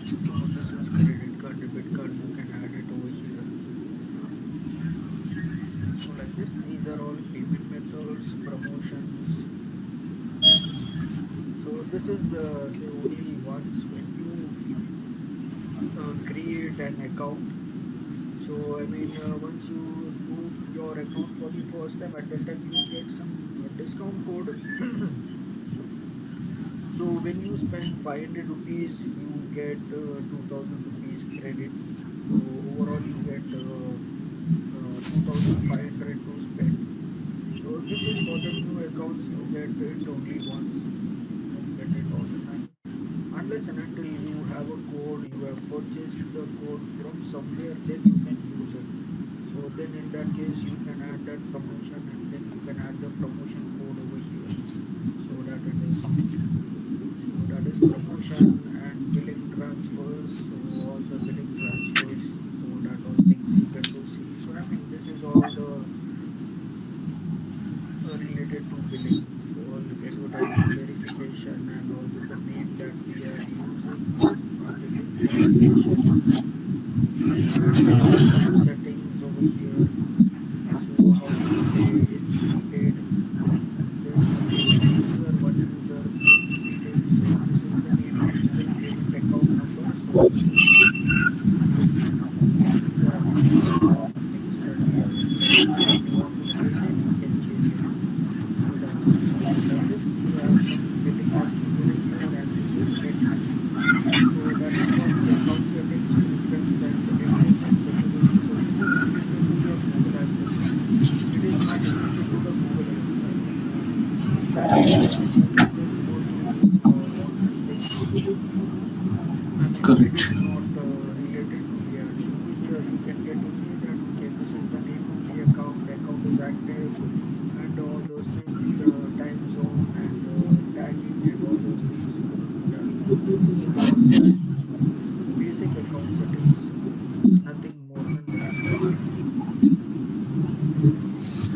So this is credit card, debit card. You can add it over here. So like this, these are all payment methods, promotions. So this is say only once when you create an account. So I mean, once you do your account for the first time, at that time you get some discount code. So when you spend 500 rupees, you get 2000 rupees credit. So overall you get 2500 to spend. So this is for the new accounts. You get it only once. You don't get it all the time. Unless and until you have a code, you have purchased the code from somewhere, then you can use it. So then in that case, you can add that promotion and then you can add the promotion code over here. So that it is. So that is promotion and billing transfers. So all the billing transfers. So that all things you get to see. So I mean, this is all the related to billing. So all advertising verification and also the name that we are using, billing cancellation and some settings over here. So how to pay, it's prepaid, and then payment user, one user, payment details. So this is the name of Google payment account number. So this is these are the things that we have inputted. If you want to change it, you can change it. So that's it. So like this, you have some billing options over here, and this is get money. So that is for the account settings, preference, and access and security. So this is related to your Google access. It is not related to the Google. I mean, you can just go to all these things. I mean, it Correct. is not related to the ad. So over here, you can get to see that okay, this is the name of the account. Account is active, and all those things, the time zone and tagging and all those things you can put that. This is all the basic account settings. Nothing more than that.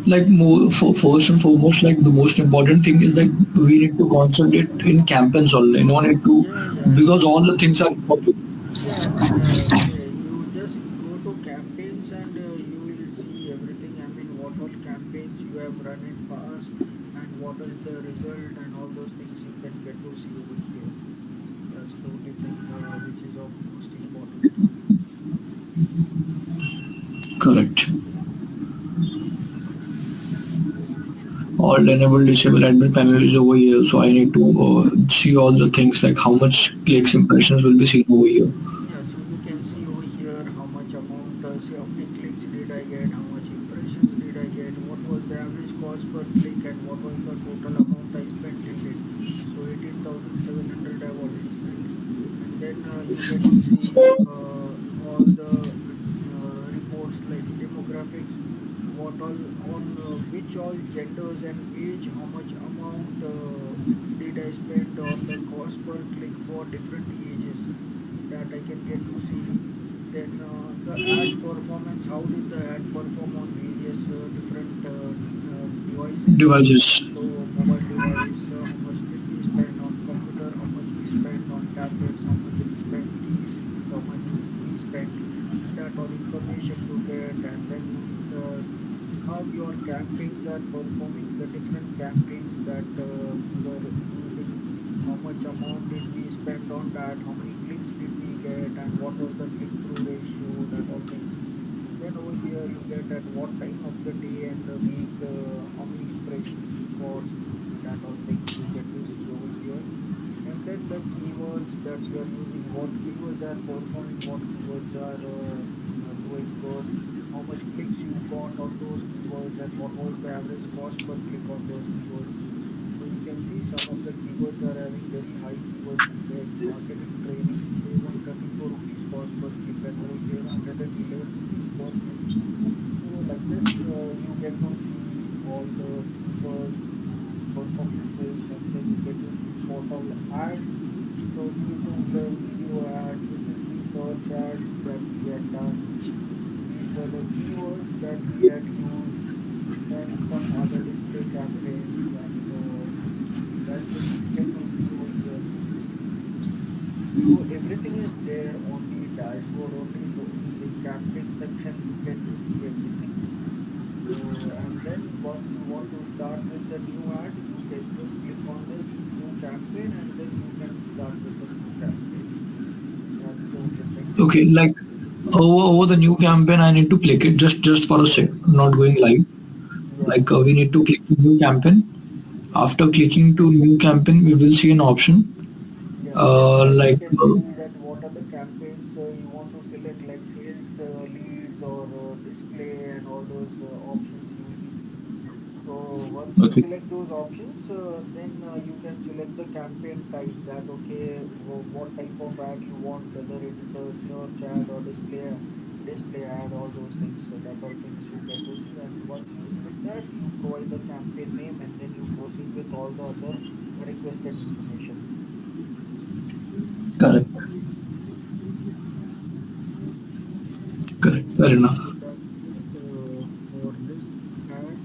Like more for first and foremost, like the most important thing is like we need to concentrate in campaigns only. No need to, Yeah, yeah. because all the things are important. Yeah, I mean, say you just go to campaigns and you will see everything. I mean, what all campaigns you have run in past and what is the result and all those things you can get to see over here. That's the only thing which is of most important. Correct. All enable disable admin panel is over here, so I need to see all the things like how much clicks impressions will be seen over here. Yeah, so you can see over here how much amount, say how many clicks did I get, how much impressions did I get, what was the average cost per click, and what was the total amount I spent till date. So 18,700 I've already spent. And then you get to see all the reports like demographics, what all on which all genders and age, how much amount did I spend on the cost per click for different ages, that I can get to see. Then the ad performance, how did the ad perform on various different devices. Devices. So mobile device, how much did we spend on computer, how much we spend on tablets, how much we spend TV series, how much we spent. That all information you get, and then how your campaigns are performing, the different campaigns that we were using, how much amount did we spend on that, how many clicks did we get, and what was the click-through ratio, that all things. And then over here you get at what time of the day and the week, how many impressions we got, that all things you get to see over here. And then the keywords that we are using, what keywords are performing, what keywords are doing good, how much clicks you got on those keywords, and what was the average cost per click on those keywords. So you can see some of the keywords are having very high keywords index. Marketing training, say 134 rupees cost per click, and over here 111 rupees per click. So like this, you get to see all the keywords, performances, and then you get to see what all ads. So these are the video ads, this is the search ads that we had done. These were the keywords that we had used, then some other display campaigns and That's what you get to see over here. So everything is there on the dashboard only. So in the campaign section, you get to see everything. So, and then once you want to start with the new ad, you can just click on this new campaign and then you can start with the new campaign. That's the only thing. Okay, like over the new campaign, I need to click it just for a sec. Yes. Not going live. Yeah. Like we need to click new campaign. After clicking to new campaign, we will see an option Yeah, then you like can see that what are the campaigns you want to select, like sales, leads, or display, and all those options you will be seeing. So once you okay. select those options, then you can select the campaign type, that okay, what type of ad you want, whether it is a search ad or display ad, all those things. So that all things you get to see. And once you select that, you provide the campaign name, and then you proceed with all the other requested information. Correct. Correct. Fair enough. So that's it for this ad, and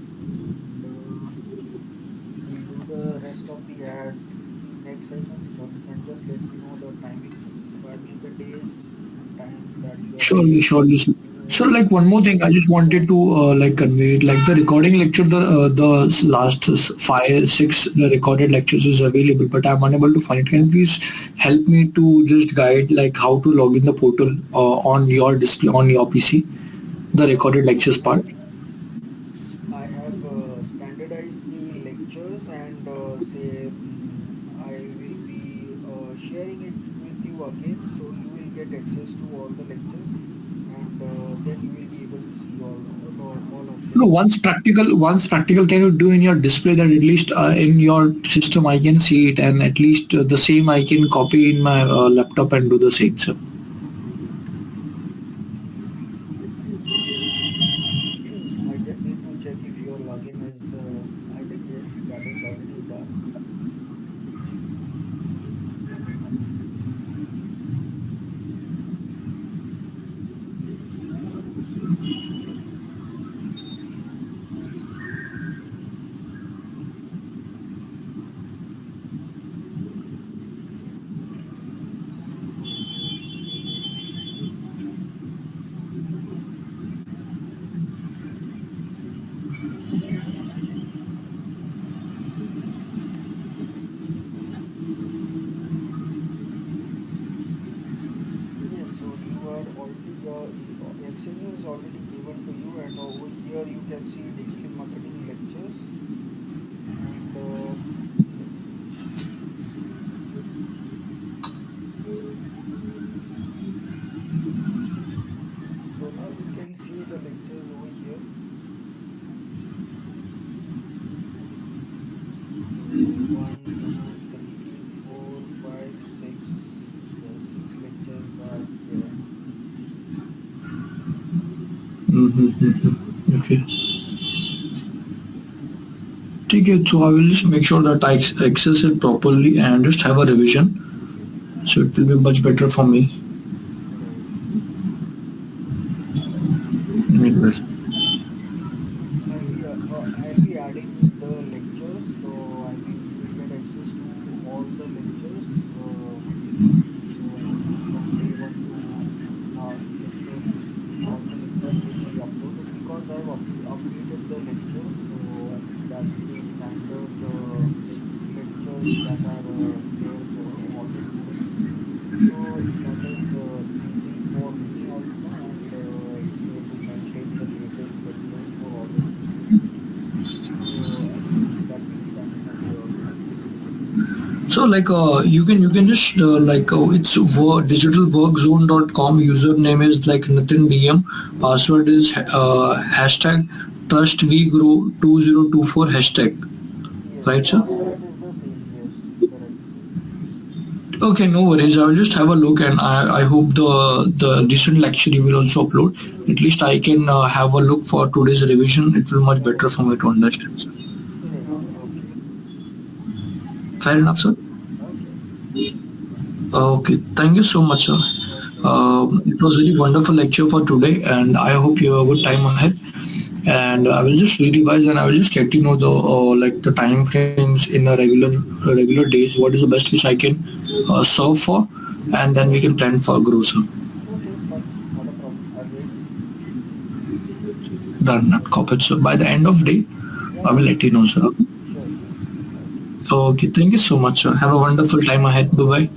we'll do the rest of the ads in the next session. So you can just let me know the timings, I mean the days and time that you are Surely, available. surely. Sir. So, So like one more thing, I just wanted to like convey it. Like the recording lecture, the last 5, 6 recorded lectures is available, but I'm unable to find it. Can you please help me to just guide like how to log in the portal on your display on your PC, the recorded lectures so part? I have standardized the lectures, and say I will be sharing it with you again, so you will get access to all the lectures, and then you will be able to see all of No, them. once practical, can you do in your display that at least in your system I can see it, and at least the same I can copy in my laptop and do the same, sir. I just need to check if your login is, I think yes, that is already done. Yes, so you are already, your access is already given to you, and over here you can see digital marketing lectures, and so now you can see the lectures over here. So one, two, three, four, five, six. Yes, six lectures are there. Mm-hmm. Okay. Okay, so I will just make sure that I access it properly and just have a revision. So it will be much better for me. Right. Meanwhile. I'll be adding the lectures, so I mean you will get access to all the lectures. So I mean from day one to last lecture, all the lectures will be uploaded because I've updated the lectures. So I mean that's the standard lectures that are there for all the students. So that is easy for me also, and to maintain the latest lectures for all the students. So I mean that will be done in a day or two. So like you can just like it's digitalworkzone.com, username is like Nathan DM, password is hashtag trust we grow 2024 hashtag, Yes, right sir? that is the same. Yes, correct. Okay, no worries. I will just have a look, and I hope the recent lecture you will also upload. At least I can have a look for today's revision. It will much better Right, for me to understand, sir. right. Okay, Fair enough, sir. okay, Okay, thank you so much, sir. okay. It was very wonderful lecture for today, and I hope you have a good time ahead. and I will just re-revise and I will just let you know the like the time frames in a regular days. What is the best which I can serve for, and then we can plan for growth, sir. Okay, fine. Not a problem. I'll wait. Done, not copied. So by the end of day, Yeah, I will yeah. let you know, sir. Sure, sure. Okay. Okay, thank you so much, sir. Have a wonderful time ahead. Bye bye.